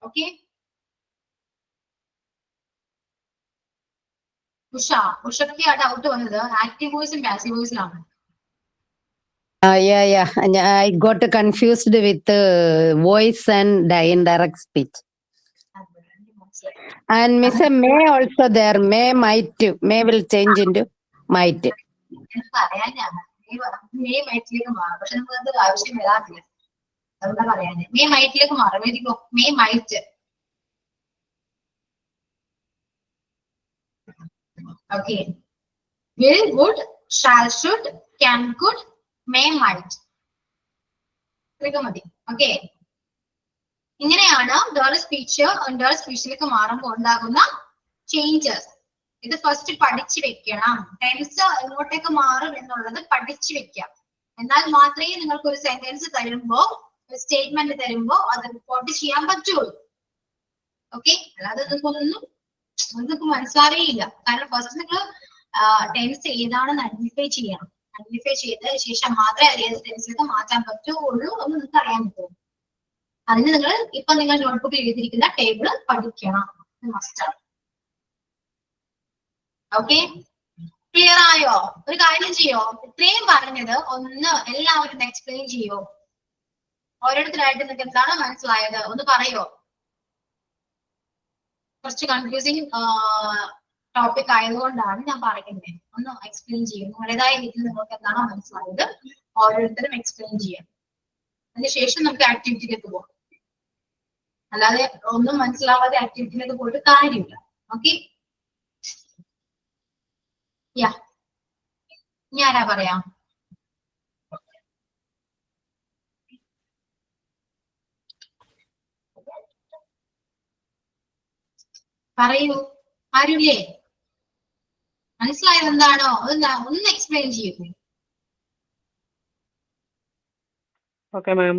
ഓക്കെ. ഉഷയ്ക്ക് ആ ഡൗട്ട് വന്നത് ആക്റ്റീവ് വോയിസും പാസീവ് വോയിസിലാണ്. Yeah. I got confused with voice and indirect speech. And Miss May also there. May will change into might. പറയാൻ ഞാൻ മെയ് മൈറ്റിലേക്ക് മാറും, പക്ഷെ നമുക്ക് അത് ആവശ്യം വരാറില്ല. അതുകൊണ്ടാ പറയാന് മെയ് മൈറ്റിലേക്ക് മാറും. എഴുതിക്കോ, may might. Okay. will, would, shall, should, can, could, may, might. ഇത്രയൊക്കെ മതി. ഓക്കെ. ഇങ്ങനെയാണ് സ്പീച്ച് സ്പീച്ചിലേക്ക് മാറുമ്പോൾ ഉണ്ടാകുന്ന ചേഞ്ചസ്. ഇത് ഫസ്റ്റ് പഠിച്ചു വെക്കണം. ടെൻസ് എങ്ങോട്ടേക്ക് മാറും എന്നുള്ളത് പഠിച്ചു വെക്കാം. എന്നാൽ മാത്രമേ നിങ്ങൾക്ക് ഒരു സെന്റൻസ് തരുമ്പോ, ഒരു സ്റ്റേറ്റ്മെന്റ് തരുമ്പോ അത് റിപ്പോർട്ട് ചെയ്യാൻ പറ്റുള്ളൂ. ഓക്കെ. അല്ലാതെ നിങ്ങൾക്ക് മനസ്സിലാവേയില്ല. കാരണം ഫസ്റ്റ് നിങ്ങൾ ടെൻസ് ഏതാണെന്ന് ഐഡന്റിഫൈ ചെയ്യണം. ഐഡന്റിഫൈ ചെയ്ത ശേഷം മാത്രമേ ഏത് ടെൻസിലേക്ക് മാറ്റാൻ പറ്റുള്ളൂ എന്ന് നിങ്ങൾക്ക് അറിയാൻ പറ്റുള്ളൂ. അതിന് നിങ്ങൾ ഇപ്പൊ നിങ്ങൾ നോട്ട്ബുക്കിൽ എഴുതിയിരിക്കുന്ന ടേബിള് പഠിക്കണം. മസ്റ്റാണ്. ഓക്കെ. ക്ലിയർ ആയോ? ഒരു കാര്യം ചെയ്യോ, ഇത്രയും പറഞ്ഞത് ഒന്ന് എല്ലാവരും എക്സ്പ്ലെയിൻ ചെയ്യോ? ഓരോരുത്തരായിട്ട് നിങ്ങൾക്ക് എന്താണ് മനസ്സിലായത് ഒന്ന് പറയോ? കുറച്ച് കൺഫ്യൂസിങ് ടോപ്പിക് ആയതുകൊണ്ടാണ് ഞാൻ പറയുന്നത്. ഒന്ന് എക്സ്പ്ലെയിൻ ചെയ്യും. നിങ്ങളുടേതായ രീതിയിൽ നിങ്ങൾക്ക് എന്താണോ മനസ്സിലായത് ഓരോരുത്തരും എക്സ്പ്ലെയിൻ ചെയ്യാം. അതിനുശേഷം നമുക്ക് ആക്ടിവിറ്റിയിലേക്ക് പോകാം. അല്ലാതെ ഒന്നും മനസ്സിലാവാതെ ആക്ടിവിറ്റിയിലേക്ക് പോയിട്ട് കാര്യമില്ല. ഓക്കെ. ഇനി ആരാ പറയാ? പറയൂ. ആരുല്ലേ? മനസ്സിലായത് എന്താണോ ഒന്ന് എക്സ്പ്ലെയിൻ ചെയ്യൂ. Okay, ma'am.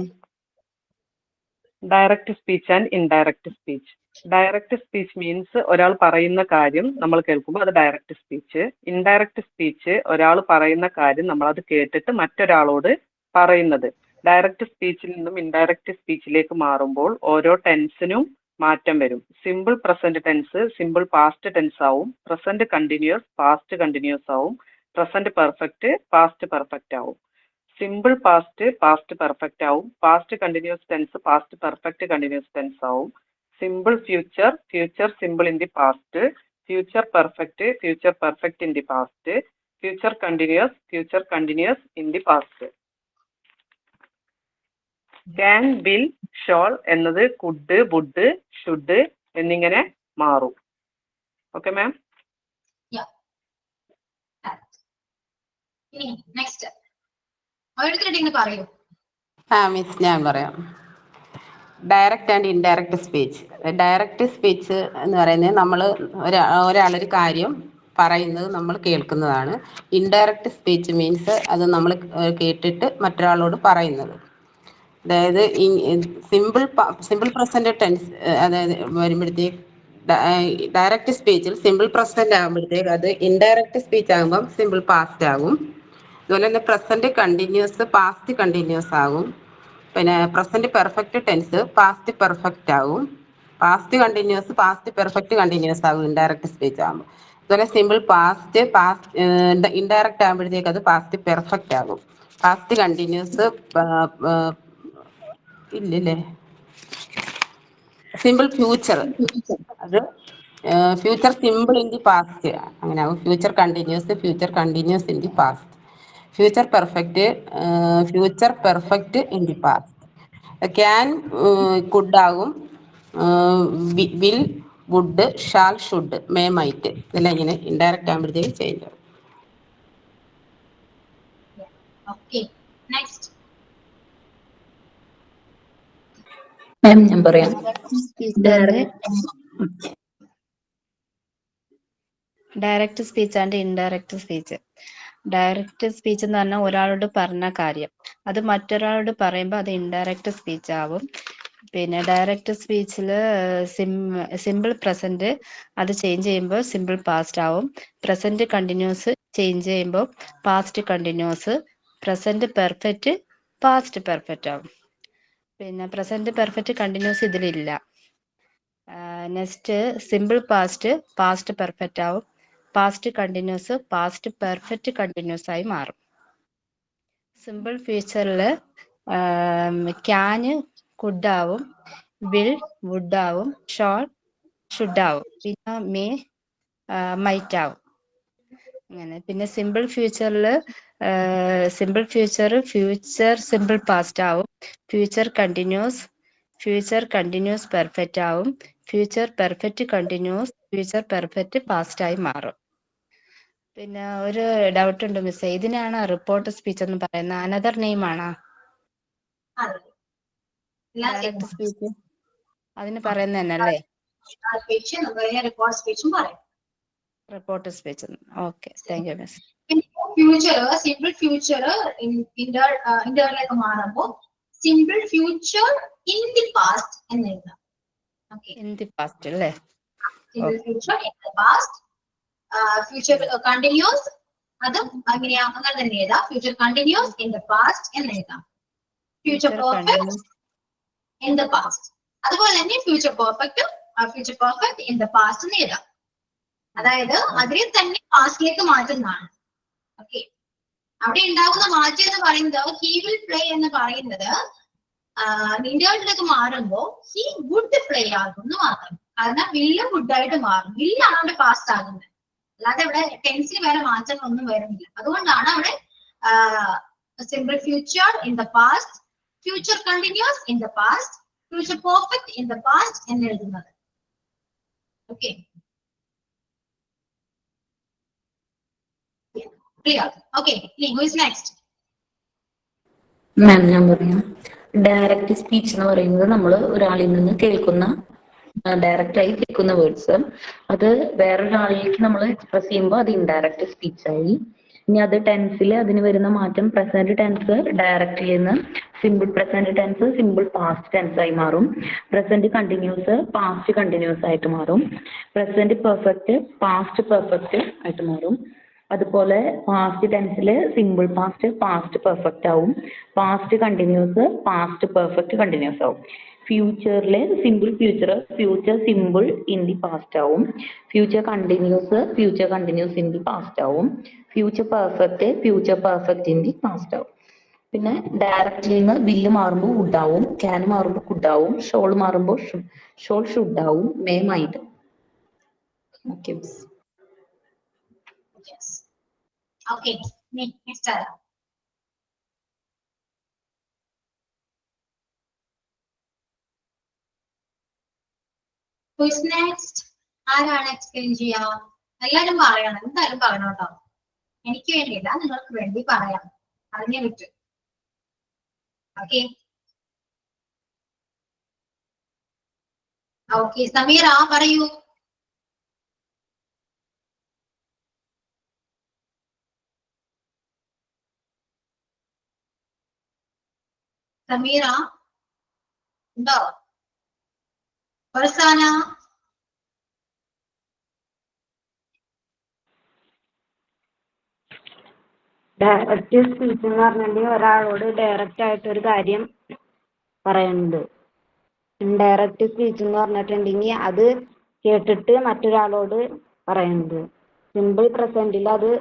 Direct speech and indirect speech. Direct speech means ഒരാൾ പറയുന്ന കാര്യം നമ്മൾ കേൾക്കുമ്പോൾ അത് ഡയറക്റ്റ് സ്പീച്ച്. ഇൻഡയറക്റ്റ് സ്പീച്ച് ഒരാൾ പറയുന്ന കാര്യം നമ്മൾ അത് കേട്ടിട്ട് മറ്റൊരാളോട് പറയുന്നത്. ഡയറക്റ്റ് സ്പീച്ചിൽ നിന്നും ഇൻഡയറക്റ്റ് സ്പീച്ചിലേക്ക് മാറുമ്പോൾ ഓരോ ടെൻസിനും മാറ്റം വരും. Simple present tense simple past tense ആവും. പ്രസന്റ് കണ്ടിന്യൂസ് പാസ്റ്റ് കണ്ടിന്യൂസ് ആവും. പ്രസന്റ് പെർഫെക്റ്റ് പാസ്റ്റ് പെർഫെക്റ്റ് ആവും. സിമ്പിൾ പാസ്റ്റ് പാസ്റ്റ് പെർഫെക്റ്റ് ആവും. Past continuous tense past perfect continuous tense ആവും. Simple future future simple in the past. Future perfect in the past. Future continuous in the past. Can, will, shall എന്നത് could, would, should എന്നിങ്ങനെ മാറും. Okay ma'am. Next ഓരോരുത്തരുടെ പറയൂ. Miss ഞാൻ പറയാം. Direct and indirect speech. Direct speech എന്ന് പറയുന്നത് നമ്മൾ ഒരാളൊരു കാര്യം പറയുന്നത് നമ്മൾ കേൾക്കുന്നതാണ്. ഇൻഡയറക്റ്റ് സ്പീച്ച് മീൻസ് അത് നമ്മൾ കേട്ടിട്ട് മറ്റൊരാളോട് പറയുന്നത്. അതായത് സിമ്പിൾ പ്രസന്റ് ടെൻസ് അതായത് വരുമ്പോഴത്തേക്ക് ഡയറക്റ്റ് സ്പീച്ചിൽ സിമ്പിൾ പ്രസന്റ് ആകുമ്പോഴത്തേക്ക് അത് ഇൻഡയറക്റ്റ് സ്പീച്ച് ആകുമ്പം സിമ്പിൾ പാസ്റ്റ് ആകും. അതുപോലെ തന്നെ പ്രസന്റ് കണ്ടിന്യൂസ് പാസ്റ്റ് കണ്ടിന്യൂസ് ആകും. പിന്നെ present perfect tense past perfect ആകും. Past continuous past perfect continuous ആകും ഇൻഡയറക്റ്റ് സ്പീച്ച് ആകുമ്പോൾ. അതുപോലെ സിമ്പിൾ പാസ്റ്റ് ഇൻഡയറക്റ്റ് ആകുമ്പോഴത്തേക്ക് അത് പാസ്റ്റ് പെർഫെക്റ്റ് ആകും. പാസ്റ്റ് കണ്ടിന്യൂസ് ഇല്ലല്ലേ. സിമ്പിൾ ഫ്യൂച്ചർ അത് future simple in the past അങ്ങനെ ആകും. Future continuous in the past. Future perfect in the past. Can could ആകും. Will, would, shall, should, may, might ഇതെല്ലാം ഇങ്ങനെ ഇൻഡയറക്റ്റ് ആകുമ്പോഴത്തേക്ക് ചേഞ്ച് ആകും. ഞാൻ പറയാം. Direct speech and indirect speech. Direct speech എന്ന് പറഞ്ഞാൽ ഒരാളോട് പറഞ്ഞ കാര്യം അത് മറ്റൊരാളോട് പറയുമ്പോൾ അത് ഇൻഡയറക്റ്റ് സ്പീച്ച് ആവും. പിന്നെ ഡയറക്റ്റ് സ്പീച്ചിൽ സിമ്പിൾ പ്രസന്റ് അത് ചേഞ്ച് ചെയ്യുമ്പോൾ സിമ്പിൾ പാസ്റ്റ് ആവും. പ്രസന്റ് കണ്ടിന്യൂസ് ചേഞ്ച് ചെയ്യുമ്പോൾ past continuous. Present perfect past perfect ആവും. പിന്നെ പ്രസന്റ് പെർഫെക്റ്റ് കണ്ടിന്യൂസ് ഇതിലില്ല. Next simple past past perfect ആവും. Past continuous past perfect continuous ആയി മാറും. സിമ്പിൾ ഫ്യൂച്ചറിൽ ക്യാന് കുഡ് ആവും, വിൽ വുഡ് ആവും, ഷോൾ ഷുഡ് ആവും, പിന്നെ മേ മൈറ്റ് ആവും. അങ്ങനെ പിന്നെ simple future future simple past ആവും, ഫ്യൂച്ചർ കണ്ടിന്യൂസ് പെർഫെക്റ്റ് ആവും, future perfect continuous future perfect past ആയി മാറും. പിന്നെ ഒരു ഡൗട്ട് ഉണ്ട് മിസ്, ഇതിനാണ് റിപ്പോർട്ട് സ്പീച്ച് എന്ന് പറയുന്നത്, അനദർ നെയിം ആണോ ഡയറക്റ്റ് സ്പീച്ച്? അതിന് പറയുന്നത് തന്നെ അല്ലേ report speech? Okay, thank you miss. Future simple future ഇന്റർലേക്ക് മാറുമ്പോൾ simple future in the past എന്ന് എഴുതാം. ഇൻ ദി പാസ്റ്റ് അല്ലേ? Simple future in the past. Future continuous അതും അങ്ങനെയാ, അങ്ങനെ തന്നെ എഴുതാം. Future continuous in the past എന്ന് എഴുതാം. Future perfect in the past. അതുപോലെ തന്നെ future perfect in the past എന്ന് എഴുതാം. അതായത് അതിനെ തന്നെ പാസ്റ്റിലേക്ക് മാറ്റുന്നതാണ്. ഓക്കെ, അവിടെ ഉണ്ടാകുന്ന മാറ്റം എന്ന് പറയുന്നത് ഹി വിൽ പ്ലേ എന്ന് പറയുന്നത് ഇന്റേണിലേക്ക് മാറുമ്പോൾ ഹി വുഡ് പ്ലേ ആകുന്നു മാത്രം. കാരണം വില്ലും വുഡായിട്ട് മാറും. വില്ലാണ് അവിടെ പാസ്റ്റ് ആകുന്നത്, അല്ലാതെ ഇവിടെ ടെൻസിൽ വേറെ മാറ്റങ്ങളൊന്നും വരുന്നില്ല. അതുകൊണ്ടാണ് അവിടെ simple future in the past, future continuous in the past, future perfect in the past എന്ന് എഴുതുന്നത്. Okay, clear? Okay, who is next? മാം ഞാൻ പറയാം. ഡയറക്റ്റ് സ്പീച്ച് എന്ന് പറയുന്നത് നമ്മൾ ഒരാളിൽ നിന്ന് കേൾക്കുന്ന ഡയറക്റ്റ് ആയി കേൾക്കുന്ന വേർഡ്സ് അത് വേറൊരാളിലേക്ക് നമ്മൾ എക്സ്പ്രസ് ചെയ്യുമ്പോൾ അത് ഇൻഡയറക്റ്റ് സ്പീച്ച് ആയി. ഇനി അത് ടെൻസിൽ അതിന് വരുന്ന മാറ്റം പ്രസന്റ് ടെൻസ് ഡയറക്റ്റ് ചെയ്യുന്ന simple present tense simple past tense ആയി മാറും. പ്രസന്റ് കണ്ടിന്യൂസ് പാസ്റ്റ് കണ്ടിന്യൂസ് ആയിട്ട് മാറും. പ്രസന്റ് പെർഫെക്റ്റ് പാസ്റ്റ് പെർഫെക്റ്റ് ആയിട്ട് മാറും. അതുപോലെ പാസ്റ്റ് ടെൻസിൽ സിമ്പിൾ പാസ്റ്റ് പാസ്റ്റ് പെർഫെക്റ്റ് ആവും. Past continuous past perfect continuous ആവും. ഫ്യൂച്ചറിൽ simple future simple in the past ആവും. Future continuous in the past ആവും. Future perfect in the past ആവും. പിന്നെ ഡയറക്റ്റിൽ നിന്ന് വില്ല് മാറുമ്പോൾ വുഡ് ആവും, ക്യാൻ മാറുമ്പോൾ കുഡ് ആവും, ഷോൾ മാറുമ്പോൾ ഷോൾ ഷുഡ് ആവും, may mind. Okay miss. Yes. Okay, next. Who is next? ആരാണ് എക്സ്പ്ലെയിൻ ചെയ്യാ? എല്ലാരും പറയണം, എന്തായാലും പറയണം കേട്ടോ. എനിക്ക് വേണ്ടിയില്ല, നിങ്ങൾക്ക് വേണ്ടി പറയാം, അറിഞ്ഞേ പറ്റൂ. ഓക്കെ ഓക്കെ, സമീറ പറയൂ. സമീറ ഉണ്ടോ? ഫർസാന? ഡയറക്റ്റ് സ്പീച്ച് എന്ന് പറഞ്ഞിട്ടുണ്ടെങ്കിൽ ഒരാളോട് ഡയറക്റ്റ് ആയിട്ട് ഒരു കാര്യം പറയുന്നത്. ഇൻഡയറക്റ്റ് സ്പീച്ച് എന്ന് പറഞ്ഞിട്ടുണ്ടെങ്കിൽ അത് കേട്ടിട്ട് മറ്റൊരാളോട് പറയുന്നത്. സിമ്പിൾ പ്രസന്റിൽ അത്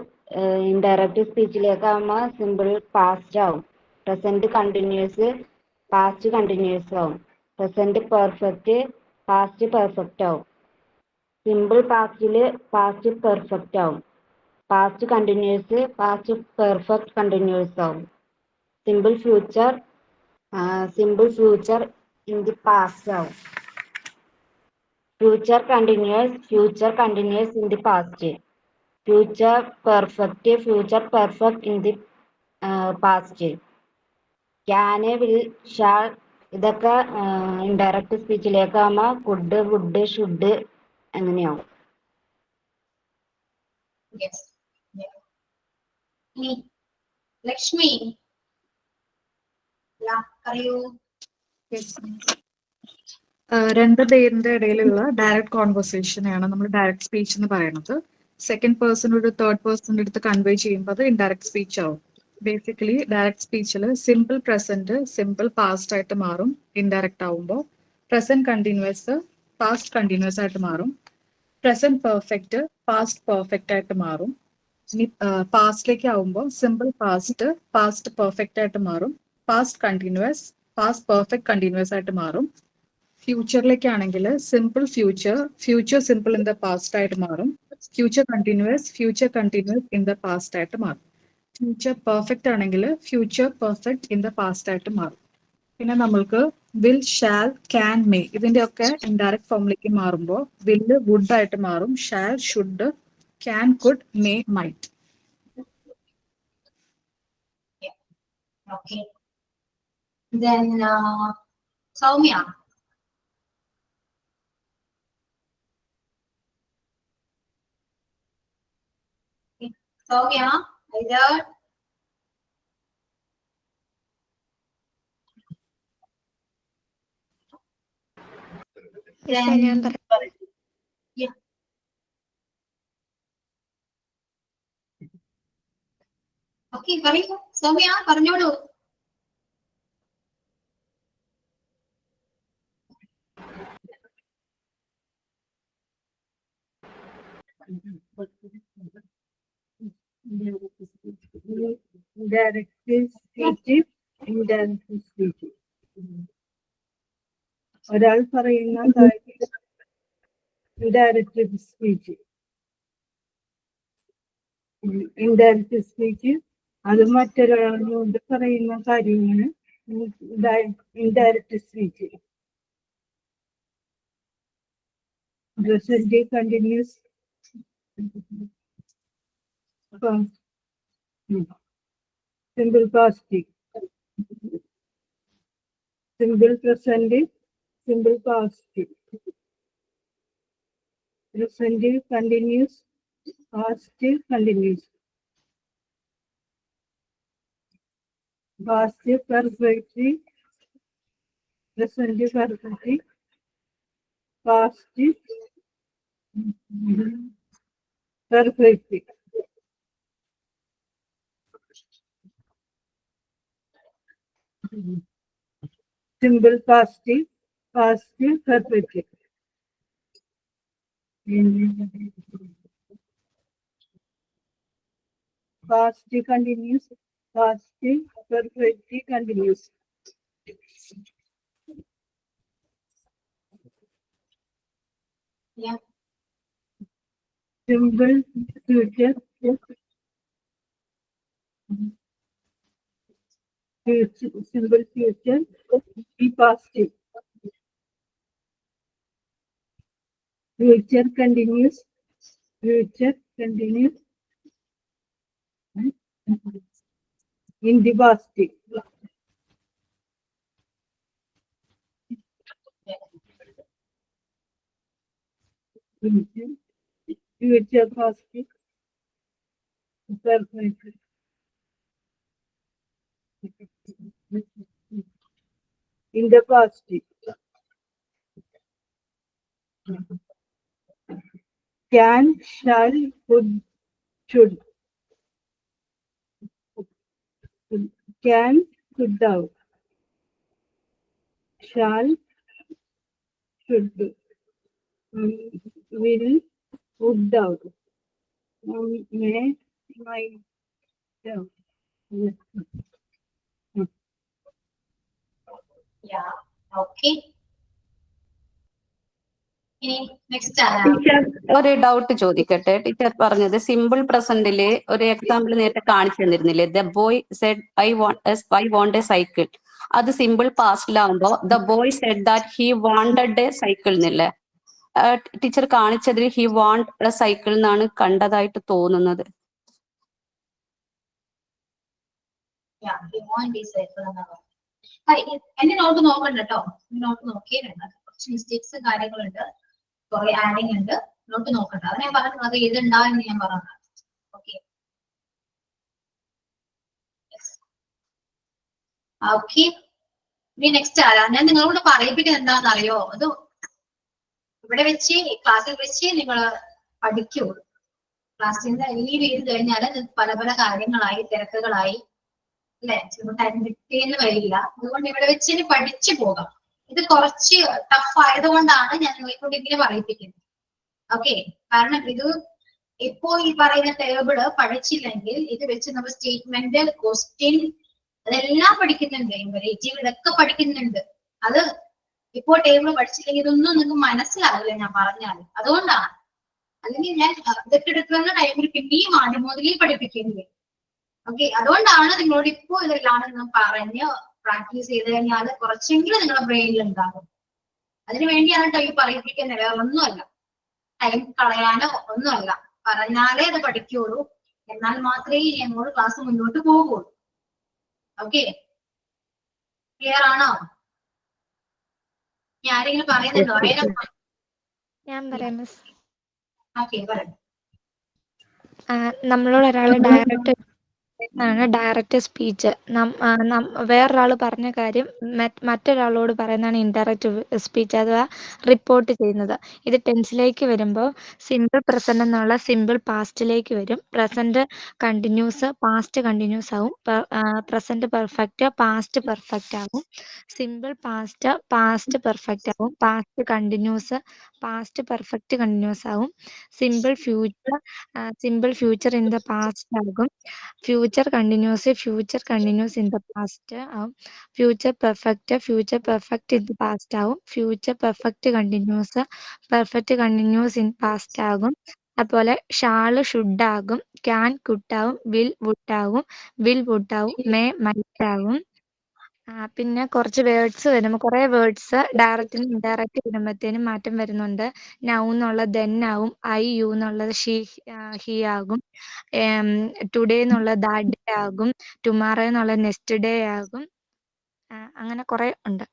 ഇൻഡയറക്റ്റ് സ്പീച്ചിലേക്കാകുമ്പോൾ സിമ്പിൾ പാസ്റ്റ് ആവും. പ്രസന്റ് കണ്ടിന്യൂസ് പാസ്റ്റ് കണ്ടിന്യൂസ് ആവും. പ്രസന്റ് പെർഫെക്റ്റ് പാസ്റ്റ് പെർഫെക്റ്റ് ആവും. സിമ്പിൾ പാസ്റ്റില് പാസ്റ്റ് പെർഫെക്റ്റ് ആവും. Past continuous past perfect continuous ആവും. Simple future in the past ആവും. Future continuous in the past. Future perfect in the past. Can will shall ഇതൊക്കെ indirect സ്പീച്ചിലേക്കാകുമ്പോൾ could would should അങ്ങനെയാവും. ലക്ഷ്മി പറയൂ. രണ്ട് പേരിന്റെ ഇടയിലുള്ള ഡയറക്റ്റ് കോൺവെർസേഷനെയാണ് നമ്മൾ ഡയറക്റ്റ് സ്പീച്ച് എന്ന് പറയുന്നത്. സെക്കൻഡ് പേഴ്സൺ ഒരു തേർഡ് പേഴ്സണിന്റെ അടുത്ത് കൺവേ ചെയ്യുമ്പോൾ അത് ഇൻഡയറക്റ്റ് സ്പീച്ച് ആവും. ബേസിക്കലി ഡയറക്റ്റ് സ്പീച്ചിൽ സിമ്പിൾ പ്രസന്റ് സിമ്പിൾ പാസ്റ്റ് ആയിട്ട് മാറും ഇൻഡയറക്റ്റ് ആവുമ്പോൾ. പ്രസന്റ് കണ്ടിന്യൂസ് പാസ്റ്റ് കണ്ടിന്യൂസ് ആയിട്ട് മാറും. പ്രസന്റ് പെർഫെക്റ്റ് പാസ്റ്റ് പെർഫെക്റ്റ് ആയിട്ട് മാറും. ഇനി പാസ്റ്റിലേക്ക് ആവുമ്പോൾ സിമ്പിൾ പാസ്റ്റ് പാസ്റ്റ് പെർഫെക്റ്റ് ആയിട്ട് മാറും. Past continuous past perfect continuous ആയിട്ട് മാറും. ഫ്യൂച്ചറിലേക്കാണെങ്കിൽ simple future future simple in the past ആയിട്ട് മാറും. Future continuous in the past ആയിട്ട് മാറും. ഫ്യൂച്ചർ പെർഫെക്റ്റ് ആണെങ്കിൽ future perfect in the past ആയിട്ട് മാറും. പിന്നെ നമ്മൾക്ക് വിൽ, ഷാൽ, ക്യാൻ, മേ ഇതിന്റെ ഒക്കെ ഇൻഡയറക്ട് ഫോമിലേക്ക് മാറുമ്പോൾ വില്ല് വുഡ് ആയിട്ട് മാറും. Shall should, can could, may might. Okay. Then Soumya. Soumya, are you there? Yeah. Okay, പറയൂ സൗമ്യ, പറഞ്ഞോളൂ. ഒരാൾ പറയുന്ന കാര്യം ഇൻഡയറക്റ്റ് സ്പീച്ച്. ഇൻഡയറക്റ്റ് സ്പീച്ച് അത് മറ്റൊരാളോട് പറയുന്ന കാര്യമാണ് indirect speech. Present continuous simple past, simple present, simple past, present continuous, past continuous, past perfect, present perfect, past perfect. Simple past perfect. Past continuous, past perfect continuous. Yeah. Simple future, simple future, past. Future continuous, in the past. Future past perfect. In the past. Can, shall, could, should. Can, could have. Shall, should. Will, would have. May, might have. Yeah. Okay. Next ഒരു doubt ചോദിക്കട്ടെ. Teacher പറഞ്ഞത് simple പ്രസന്റില് ഒരു example നേരത്തെ കാണിച്ചു തന്നിരുന്നില്ലേ? The boy said I want a cycle. അത് simple പാസ്റ്റിലാവുമ്പോ the boy said that he wanted a cycle എന്നില്ലേ? ടീച്ചർ കാണിച്ചതിൽ ഹി വാണ്ട് എ സൈക്കിൾ എന്നാണ് കണ്ടതായിട്ട് തോന്നുന്നത്. എന്റെ നോട്ട് നോക്കണ്ട കേട്ടോ. നോട്ട് നോക്കിയിട്ടുണ്ട്, കുറച്ച് മിസ്റ്റേക്സ് കാര്യങ്ങളുണ്ട്, കുറെ ആഡിങ് ഉണ്ട്. നോട്ട് നോക്കണ്ട. അത് ഞാൻ പറഞ്ഞു, അത് ഏതുണ്ടാവെന്ന് ഞാൻ പറഞ്ഞു. Okay okay. ഇനി നെക്സ്റ്റ് ആരാ? ഞാൻ നിങ്ങളോട് പറയിപ്പിക്കുന്നത് എന്താണെന്ന് അറിയോ? അത് ഇവിടെ വെച്ച് ക്ലാസ്സിൽ വെച്ച് നിങ്ങൾ പഠിക്കുള്ളൂ. ക്ലാസ്സിൽ ലീവ് ചെയ്ത് കഴിഞ്ഞാൽ പല പല കാര്യങ്ങളായി, തിരക്കുകളായി, അല്ലെ? ചിലപ്പോൾ ടൈം കിട്ടിയെന്ന് വരില്ല. അതുകൊണ്ട് ഇവിടെ വെച്ച് പഠിച്ചു പോകാം. ഇത് കുറച്ച് ടഫ് ആയതുകൊണ്ടാണ് ഞാൻ നിങ്ങളെക്കൊണ്ട് ഇങ്ങനെ പറയിപ്പിക്കുന്നത്. ഓക്കെ, കാരണം ഇത് ഇപ്പോ ഈ പറയുന്ന ടേബിള് പഠിച്ചില്ലെങ്കിൽ ഇത് വെച്ച് നമ്മൾ സ്റ്റേറ്റ്മെന്റ്, ക്വസ്റ്റ്യൻ അതെല്ലാം പഠിക്കുന്നുണ്ട്, ഇമ്പരേറ്റീവ് ഇതൊക്കെ പഠിക്കുന്നുണ്ട്. അത് ഇപ്പോ ടേബിൾ പഠിച്ചില്ലെങ്കിൽ ഇതൊന്നും നിങ്ങൾക്ക് മനസ്സിലാവില്ല ഞാൻ പറഞ്ഞാൽ. അതുകൊണ്ടാണ്, അല്ലെങ്കിൽ ഞാൻ ഇതൊക്കെ എടുക്കുന്ന ടൈമിൽ പിന്നെയും ആദ്യം മുതലേ പഠിപ്പിക്കുന്നത്. ഓക്കെ, അതുകൊണ്ടാണ് നിങ്ങളോട് ഇപ്പോ ഇതെല്ലാം പറഞ്ഞ് പ്രാക്ടീസ് ചെയ്ത് കഴിഞ്ഞാൽ കുറച്ചെങ്കിലും നിങ്ങളുടെ ബ്രെയിനിൽ ഉണ്ടാകും. അതിനു വേണ്ടിയാണ് കേട്ടോ ഈ പറയിപ്പിക്കുന്നത്, വേറെ ഒന്നുമല്ല. ടൈം കളയാനോ ഒന്നുമല്ല, പറഞ്ഞാലേ അത് പഠിക്കുള്ളൂ. എന്നാൽ മാത്രമേ ഞങ്ങളോട് ക്ലാസ് മുന്നോട്ട് പോകുള്ളൂ. ഓക്കെ, ക്ലിയർ ആണോ? ഇനി ആരെങ്കിലും പറയുന്നുണ്ടോ? ഞാൻ പറയാം മിസ്. ഓക്കെ, പറയാം. നമ്മളോട് ഒരാൾ ഡയറക്റ്റ് സ്പീച്ച്. വേറൊരാൾ പറഞ്ഞ കാര്യം മറ്റൊരാളോട് പറയുന്നതാണ് ഇൻഡയറക്റ്റ് സ്പീച്ച് അഥവാ റിപ്പോർട്ട് ചെയ്യുന്നത്. ഇത് ടെൻസിലേക്ക് വരുമ്പോൾ സിമ്പിൾ പ്രസന്റ് എന്നുള്ള സിമ്പിൾ പാസ്റ്റിലേക്ക് വരും. പ്രസന്റ് കണ്ടിന്യൂസ് പാസ്റ്റ് കണ്ടിന്യൂസ് ആവും. പ്രസന്റ് പെർഫെക്റ്റ് പാസ്റ്റ് പെർഫെക്റ്റ് ആവും. സിമ്പിൾ പാസ്റ്റ് പാസ്റ്റ് പെർഫെക്റ്റ് ആവും. Past continuous past perfect continuous ആവും. Simple future in the past ആകും. Future continuous in the past ആവും. Future perfect in the past ആവും. Future perfect continuous in past ആകും. അതുപോലെ shall should ആകും. Can could ആവും. Will would ആവും. May might ആകും. പിന്നെ കുറച്ച് വേർഡ്സ് വരുമ്പോൾ കുറെ വേർഡ്സ് ഡയറക്റ്റിനും ഇൻഡയറക്റ്റ് വരുമ്പോഴത്തേനും മാറ്റം വരുന്നുണ്ട്. നൗ എന്നുള്ളത് ദെൻ ആവും. യു എന്നുള്ളത് ഹി ആകും. ടുഡേ എന്നുള്ളത് ദാറ്റ് ഡേ ആകും. ടുമാറോ എന്നുള്ളത് നെക്സ്റ്റ് ഡേ ആകും. അങ്ങനെ കുറെ ഉണ്ട്.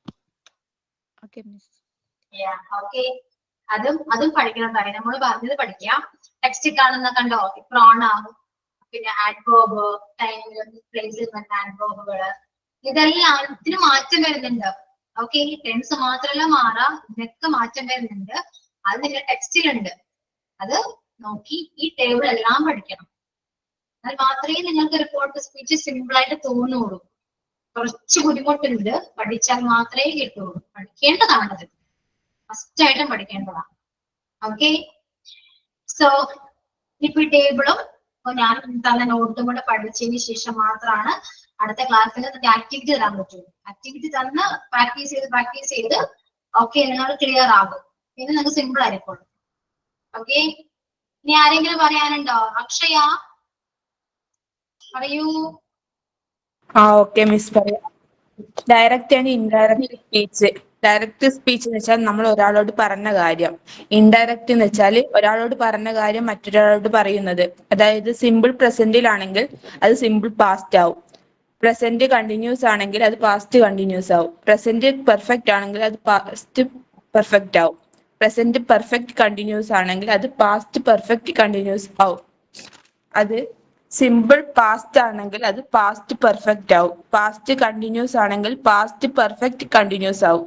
Okay miss. ഓക്കെ, അതും പഠിക്കണം. കാര്യം നമ്മൾ പറഞ്ഞത് പഠിക്കാം. ടെക്സ്റ്റ് കാണുന്ന കണ്ടോ, പ്രോൺ ആകും. പിന്നെ ആഡ്വേർബ്, ടൈമിൽ പ്ലേസിൽ വന്ന ആഡ്വേർബുകള്, ഇതെല്ലാം ഇതിന് മാറ്റം വരുന്നുണ്ട്. ഓക്കെ, ടെൻസ് മാത്രമല്ല മാറാം, ഇതിനൊക്കെ മാറ്റം വരുന്നുണ്ട്. അത് നിങ്ങളുടെ ടെക്സ്റ്റിലുണ്ട്. അത് നോക്കി ഈ ടേബിൾ എല്ലാം പഠിക്കണം. എന്നാൽ മാത്രമേ നിങ്ങൾക്ക് റിപ്പോർട്ട് സ്പീച്ച് സിമ്പിൾ ആയിട്ട് തോന്നുള്ളൂ. കുറച്ച് ബുദ്ധിമുട്ടുണ്ട്, പഠിച്ചാൽ മാത്രമേ കിട്ടുള്ളൂ. പഠിക്കേണ്ടതാണത്, ഫസ്റ്റ് ആയിട്ടും പഠിക്കേണ്ടതാണ്. ഓക്കെ, സോ ഇപ്പൊ ഈ ടേബിളും ഞാൻ തന്ന നോട്ടും കൂടെ പഠിച്ചതിന് ശേഷം മാത്രമാണ് അടുത്ത ക്ലാസ്സിൽ നിങ്ങൾക്ക് ആക്ടിവിറ്റി തരാൻ പറ്റുള്ളൂ. ആക്ടിവിറ്റി തന്ന് പ്രാക്ടീസ് ചെയ്ത് ഓക്കെ നിങ്ങൾ ക്ലിയർ ആകും. പിന്നെ നിങ്ങൾക്ക് സിമ്പിൾ ആയിരിക്കും. ഓക്കെ, ഇനി ആരെങ്കിലും പറയാനുണ്ടോ? അക്ഷയ പറയൂ. ഓക്കെ മിസ്, പറയാം. Direct and indirect speech. Direct speech എന്ന് വെച്ചാൽ നമ്മൾ ഒരാളോട് പറഞ്ഞ കാര്യം. ഇൻഡയറക്റ്റ് എന്ന് വെച്ചാൽ ഒരാളോട് പറഞ്ഞ കാര്യം മറ്റൊരാളോട് പറയുന്നത്. അതായത് സിമ്പിൾ പ്രസന്റിലാണെങ്കിൽ അത് സിമ്പിൾ പാസ്റ്റ് ആവും. പ്രസന്റ് കണ്ടിന്യൂസ് ആണെങ്കിൽ അത് പാസ്റ്റ് കണ്ടിന്യൂസ് ആവും. പ്രസന്റ് പെർഫെക്റ്റ് ആണെങ്കിൽ അത് പാസ്റ്റ് പെർഫെക്റ്റ് ആവും. പ്രസന്റ് പെർഫെക്റ്റ് കണ്ടിന്യൂസ് ആണെങ്കിൽ അത് പാസ്റ്റ് പെർഫെക്റ്റ് കണ്ടിന്യൂസ് ആവും. അത് സിമ്പിൾ പാസ്റ്റ് ആണെങ്കിൽ അത് പാസ്റ്റ് പെർഫെക്റ്റ് ആവും. പാസ്റ്റ് കണ്ടിന്യൂസ് ആണെങ്കിൽ പാസ്റ്റ് പെർഫെക്റ്റ് കണ്ടിന്യൂസ് ആവും.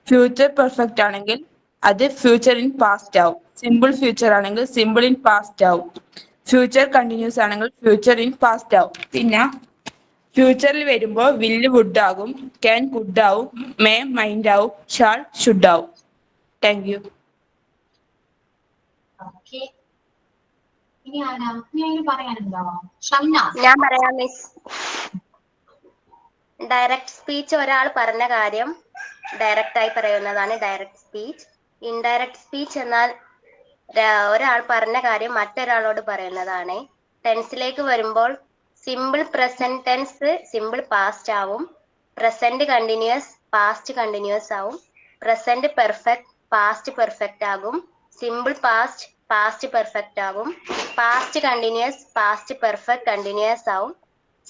ഫ്യൂച്ചർ പെർഫെക്റ്റ് ആണെങ്കിൽ അത് ഫ്യൂച്ചർ ഇൻ പാസ്റ്റ് ആവും. സിമ്പിൾ ഫ്യൂച്ചർ ആണെങ്കിൽ സിമ്പിൾ ഇൻ പാസ്റ്റ് ആവും. ഫ്യൂച്ചർ കണ്ടിന്യൂസ് ആണെങ്കിൽ ഫ്യൂച്ചർ ഇൻ പാസ്റ്റ് ആവും. പിന്നെ ഫ്യൂച്ചറിൽ വരുമ്പോൾ വില്ല് വുഡ് ആകും. ക്യാൻ കുഡ് ആവും. മേ മൈൻഡ് ആവും. ഷാൾ ഷുഡ് ആവും. Thank you. ഓക്കെ, ഇനി ആരാ? ഇനി പറയാനുണ്ടോ? ഷംന. ഞാൻ പറയാം മിസ്. ഡയറക്റ്റ് സ്പീച്ച് ഒരാൾ പറഞ്ഞ കാര്യം ഡയറക്റ്റ് ആയി പറയുന്നതാണ് ഡയറക്റ്റ് സ്പീച്ച്. ഇൻഡയറക്റ്റ് സ്പീച്ച് എന്നാൽ ഒരാൾ പറഞ്ഞ കാര്യം മറ്റൊരാളോട് പറയുന്നതാണ്. ടെൻസിലേക്ക് വരുമ്പോൾ simple present tense simple past ആവും. പ്രസന്റ് കണ്ടിന്യൂസ് പാസ്റ്റ് കണ്ടിന്യൂസ് ആവും. പ്രസന്റ് പെർഫെക്റ്റ് പാസ്റ്റ് പെർഫെക്റ്റ് ആകും. സിമ്പിൾ പാസ്റ്റ് പാസ്റ്റ് പെർഫെക്റ്റ് ആകും. Past continuous past perfect continuous ആവും.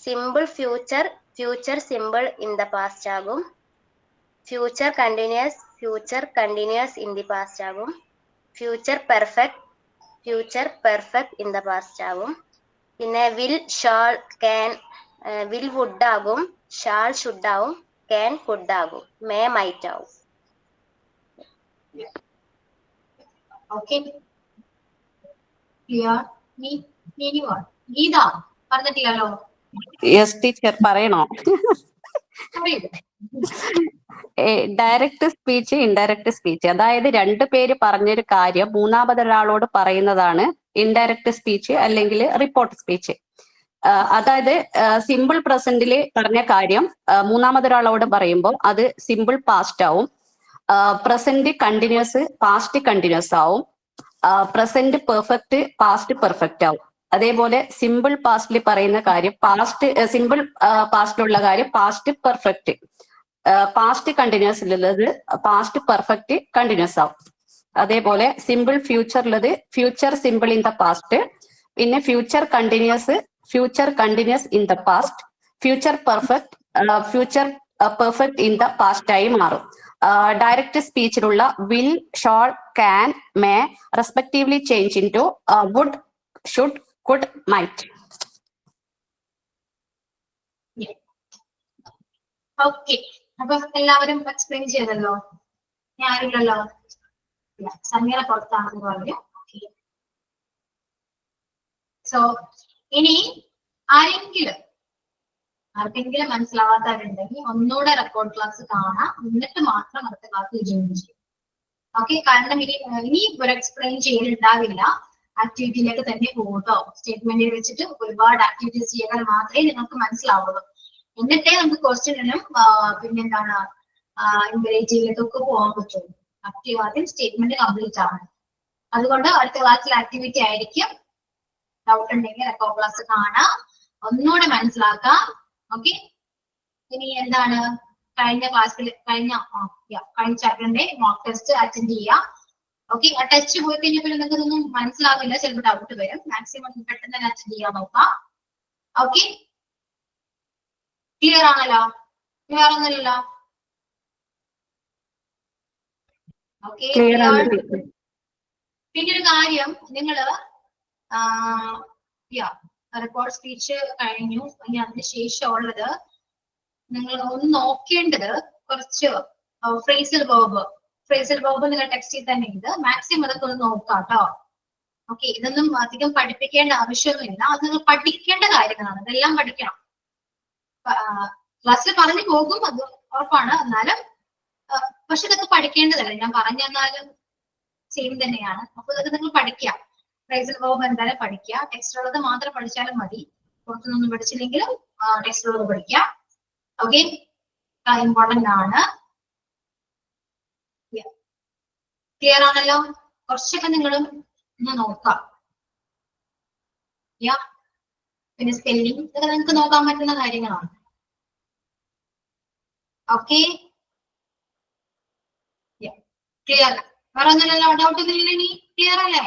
Simple future simple in the past ആകും. Future continuous in the past ആകും. Future perfect in the past ആകും. പിന്നെ will would ആകും. Shall should ആവും. Can could ആകും. May might ആവും. Okay, clear. ഗീത പറഞ്ഞിട്ടില്ലല്ലോ. യെസ് ടീച്ചർ, പറയണോ? Direct speech, indirect speech. അതായത് രണ്ടു പേര് പറഞ്ഞൊരു കാര്യം മൂന്നാമതൊരാളോട് പറയുന്നതാണ് ഇൻഡയറക്റ്റ് സ്പീച്ച് അല്ലെങ്കിൽ റിപ്പോർട്ട് സ്പീച്ച്. അതായത് സിമ്പിൾ പ്രസന്റിൽ പറഞ്ഞ കാര്യം മൂന്നാമതൊരാളോട് പറയുമ്പോൾ അത് സിമ്പിൾ പാസ്റ്റ് ആവും. പ്രസന്റ് കണ്ടിന്യൂസ് പാസ്റ്റ് കണ്ടിന്യൂസ് ആവും. പ്രസന്റ് പെർഫെക്റ്റ് പാസ്റ്റ് പെർഫെക്റ്റ് ആവും. അതേപോലെ സിമ്പിൾ പാസ്റ്റിൽ പറയുന്ന കാര്യം സിമ്പിൾ പാസ്റ്റിലുള്ള കാര്യം പാസ്റ്റ് പെർഫെക്റ്റ്, പാസ്റ്റ് കണ്ടിന്യൂസിലുള്ളത് പാസ്റ്റ് പെർഫെക്റ്റ് കണ്ടിന്യൂസ് ആവും. അതേപോലെ സിമ്പിൾ ഫ്യൂച്ചറിലുള്ളത് future simple in the past, പിന്നെ future continuous in the past, future perfect in the past ആയി മാറും. ഡയറക്റ്റ് സ്പീച്ചിലുള്ള will, shall, can, may respectively change into would, should, could, might. Okay, അപ്പൊ എല്ലാവരും explain ചെയ്തല്ലോ. ഞാനില്ലല്ലോ, സമീറ പുറത്താണെന്ന് പറഞ്ഞു. Okay, so ഇനി ആർക്കെങ്കിലും മനസ്സിലാവാത്തവരുണ്ടെങ്കിൽ ഒന്നുകൂടെ റെക്കോർഡ് ക്ലാസ് കാണാം, എന്നിട്ട് മാത്രം അടുത്ത ക്ലാസ് ജോയിൻ ചെയ്യും. ഓക്കെ, കാരണം ഇനി ഒരു എക്സ്പ്ലെയിൻ ചെയ്യലുണ്ടാവില്ല, ആക്ടിവിറ്റിയിലേക്ക് തന്നെ പോകട്ടോ. സ്റ്റേറ്റ്മെന്റിൽ വെച്ചിട്ട് ഒരുപാട് ആക്ടിവിറ്റീസ് ചെയ്താൽ മാത്രമേ നിങ്ങൾക്ക് മനസ്സിലാവുള്ളൂ. എന്നിട്ടേ നമുക്ക് ക്വസ്റ്റ്യനും പിന്നെന്താണ് ഇംഗ്ലീഷിലേക്കൊക്കെ പോകാൻ പറ്റുള്ളൂ. ആദ്യം സ്റ്റേറ്റ്മെന്റ് കംപ്ലീറ്റ് ആണ്. അതുകൊണ്ട് അടുത്ത ക്ലാസ്സിൽ ആക്ടിവിറ്റി ആയിരിക്കും. ഡൗട്ട് ഉണ്ടെങ്കിൽ റെക്കോർഡ് ക്ലാസ് കാണാം, ഒന്നുകൂടെ മനസ്സിലാക്കാം. ഓക്കെ, ഇനി എന്താണ് കഴിഞ്ഞ ചാപ്റ്ററിന്റെ മോക്ക് ടെസ്റ്റ് അറ്റൻഡ് ചെയ്യാം. ഓക്കെ, ആ ടെസ്റ്റ് പോയി കഴിഞ്ഞാൽ നിങ്ങൾക്ക് ഇതൊന്നും മനസ്സിലാവില്ല, ചിലപ്പോൾ ഡൗട്ട് വരും. മാക്സിമം പെട്ടെന്ന് തന്നെ അറ്റൻഡ് ചെയ്യാൻ നോക്കാം. ഓക്കെ, ക്ലിയർ ആണല്ലോ? ക്ലിയർ ആണല്ലോ? ഓക്കെ, പിന്നെ ഒരു കാര്യം, നിങ്ങള് റെക്കോർഡ് സ്പീച്ച് കഴിഞ്ഞു. ഇനി അതിന് ശേഷമുള്ളത് നിങ്ങൾ ഒന്ന് നോക്കേണ്ടത് കുറച്ച് ഫ്രേസൽ വേർബ് നിങ്ങൾ ടെക്സ്റ്റിൽ തന്നെ ഉണ്ട്. മാക്സിമം അതൊക്കെ ഒന്ന് നോക്കാം കേട്ടോ. ഓക്കെ, ഇതൊന്നും അധികം പഠിപ്പിക്കേണ്ട ആവശ്യമൊന്നുമില്ല, അത് നിങ്ങൾ പഠിക്കേണ്ട കാര്യങ്ങളാണ്. ഇതെല്ലാം പഠിക്കണം. ക്ലാസ്സിൽ പറഞ്ഞു പോകും, അത് ഉറപ്പാണ്. എന്നാലും പക്ഷെ ഇതൊക്കെ പഠിക്കേണ്ടതല്ല. ഞാൻ പറഞ്ഞു തന്നാലും സെയിം തന്നെയാണ്. അപ്പൊ ഇതൊക്കെ നിങ്ങൾ പഠിക്കാം. ഫ്രേസൽ വേർബ് എന്തായാലും പഠിക്കുക. ടെക്സ്റ്റ് ഉള്ളത് മാത്രം പഠിച്ചാലും മതി. പുറത്തുനിന്നും പഠിച്ചില്ലെങ്കിലും ടെക്സ്റ്റ് ഉള്ളത് പഠിക്കാം. ഓക്കെ, ഇമ്പോർട്ടന്റ് ആണ്. ക്ലിയർ ആണല്ലോ? കുറച്ചൊക്കെ നിങ്ങളും ഒന്ന് നോക്കാം. പിന്നെ സ്പെല്ലിംഗ് ഇതൊക്കെ നിങ്ങൾക്ക് നോക്കാൻ പറ്റുന്ന കാര്യങ്ങളാണ്. Okay, clear? വേറെ ഒന്നുമില്ലല്ലോ, ഡൗട്ട് ഒന്നുമില്ല? ഇനി ക്ലിയർ അല്ലേ?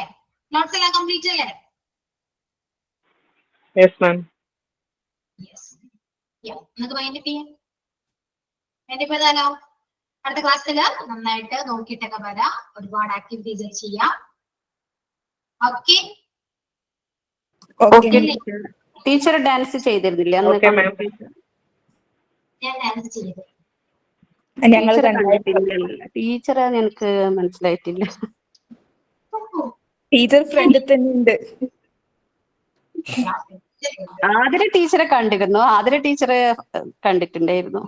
നോട്ട്സ് എല്ലാം കംപ്ലീറ്റ് അല്ലേ? Yes ma'am. നമുക്ക് വൈൻഡപ്പ് ചെയ്യാം. വൈൻഡപ്പ് ചെയ്താലോ? അടുത്ത ക്ലാസ്സിൽ നന്നായിട്ട് നോക്കിയിട്ടൊക്കെ വരാം. ഒരുപാട് ആക്ടിവിറ്റീസ് ചെയ്യാം. ഓക്കെ, ടീച്ചർ ഡാൻസ് ചെയ്തിരുന്നില്ല? ഞാൻ ഡാൻസ് ചെയ്തു. ടീച്ചറെ എനിക്ക് മനസ്സിലായിട്ടില്ല. ടീച്ചർ ഫ്രണ്ട് തന്നെ ഉണ്ട്. ആതിര ടീച്ചറെ കണ്ടിരുന്നു. ആതിര ടീച്ചറെ കണ്ടിട്ടുണ്ടായിരുന്നു.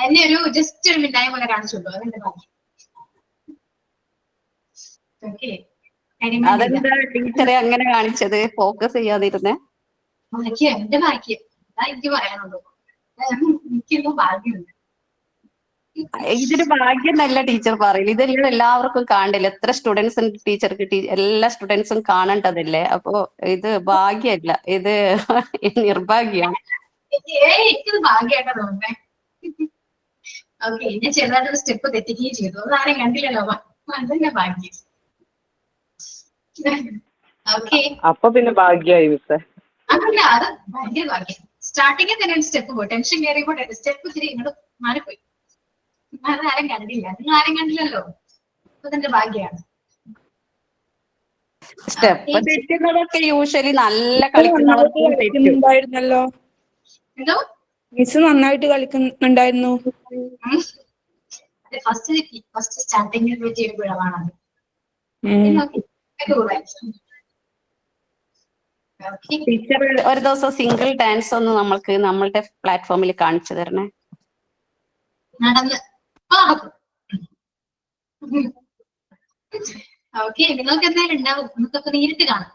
എന്നെ ഒരു ജസ്റ്റ് ഒരു മിണ്ടായ പോലെ കാണിച്ചുള്ളൂ. അതെന്താ ടീച്ചറെ അങ്ങനെ കാണിച്ചത്? ഫോക്കസ് ചെയ്യാതിരുന്നേ? എന്റെ ഭാഗ്യം, എനിക്ക് പറയാനുള്ളൂ. എനിക്കൊന്നും ഭാഗ്യമുണ്ട്. ഇതൊരു ഭാഗ്യം എന്നല്ല ടീച്ചർ പറയില്ല, ഇതെല്ലാം എല്ലാവർക്കും കാണണ്ടില്ല. എത്ര സ്റ്റുഡൻസ് ഉണ്ട് ടീച്ചർക്ക്? എല്ലാ സ്റ്റുഡൻസും കാണേണ്ടതല്ലേ? അപ്പൊ ഇത് ഭാഗ്യമല്ല, ഇത് നിർഭാഗ്യമാണ്. എനിക്കത് ഭാഗ്യമായിട്ടാ തോന്നുന്നേ. ഓക്കെ, ഞാൻ ചെറുതായിട്ടൊരു സ്റ്റെപ്പ് തെറ്റിക്കുകയും ചെയ്തു. അതാരും കണ്ടില്ലല്ലോ, അതന്നെ ഭാഗ്യം. ഓക്കെ, അപ്പൊ പിന്നെ ഭാഗ്യമായി മിസ്സേ. അതല്ല, അത് ഭയങ്കര ഭാഗ്യം. സ്റ്റാർട്ടിങ്ങിൽ തന്നെ ഒരു സ്റ്റെപ്പ് പോയി, ടെൻഷൻ കയറിയപ്പോൾ സ്റ്റെപ്പ് ഇത്തിരി ഇങ്ങോട്ട് മാറിപ്പോയി. അതാരും കണ്ടില്ല, നിങ്ങൾ ആരും കണ്ടില്ലല്ലോ. അതിന്റെ ഭാഗ്യമാണ്. സ്റ്റെപ്പ് തെറ്റുന്നതൊക്കെ യൂഷ്വലി നല്ല കളിക്കുന്നവർക്ക്. എന്തോ മിസ് നന്നായിട്ട് കളിക്കുന്നുണ്ടായിരുന്നു. ഫസ്റ്റ് സ്റ്റാർട്ടിങ്ങിൽ പറ്റിയൊരു പിഴവാണത്. ടീച്ചർ ഒരു ദിവസം സിംഗിൾ ഡാൻസ് ഒന്ന് നമ്മൾക്ക് നമ്മളുടെ പ്ലാറ്റ്ഫോമിൽ കാണിച്ചു തരണേ. നടന്ന് ഓക്കെ, നിങ്ങൾക്ക് എന്തായാലും ഉണ്ടാവും, നമുക്കൊക്കെ നേരിട്ട് കാണാം,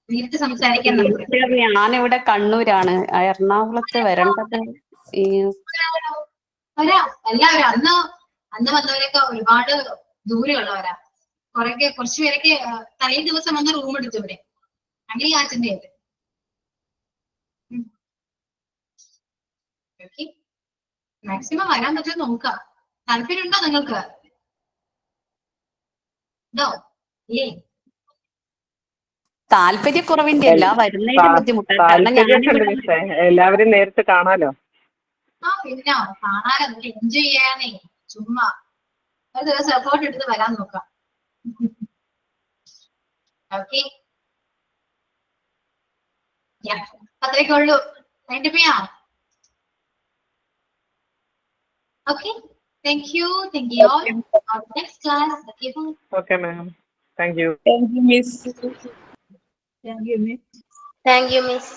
നേരിട്ട് സംസാരിക്കാൻ നമുക്ക്. ഞാനിവിടെ കണ്ണൂരാണ്, എറണാകുളത്ത് വരേണ്ടത് എല്ലാവരും അന്ന് വന്നവരൊക്കെ ഒരുപാട് ദൂരെയുള്ളവരാ. കുറച്ചു പേരൊക്കെ തലേ ദിവസം വന്ന് റൂം എടുത്തു ഇവിടെ, അങ്ങനെ ആ ചിന്തയുണ്ട്. മാക്സിമം വരാൻ പറ്റും നോക്കാം. താല്പര്യമുണ്ടോ നിങ്ങൾക്ക്? ഉണ്ടോ? ഇല്ലേ? താല്പര്യക്കുറവിന്റെ അല്ല, വരുന്നതിന്റെ ബുദ്ധിമുട്ട്. കാരണം താല്പര്യമൊക്കെ എല്ലാവരും നേരിട്ട് കാണാലോ. പിന്നെ കാണാനോ, എൻജോയ് ചെയ്യാനേ, ചുമ്മാ ഒരു ദിവസം എഫേർട്ട് എടുത്ത് വരാൻ നോക്കാം. ഓക്കെ, അത്രയൊക്കെ ഉള്ളൂ. അതിന്റെ പേയാ. Okay, thank you all. Next class. Okay ma'am, thank you. Thank you, Miss. Thank you, Miss.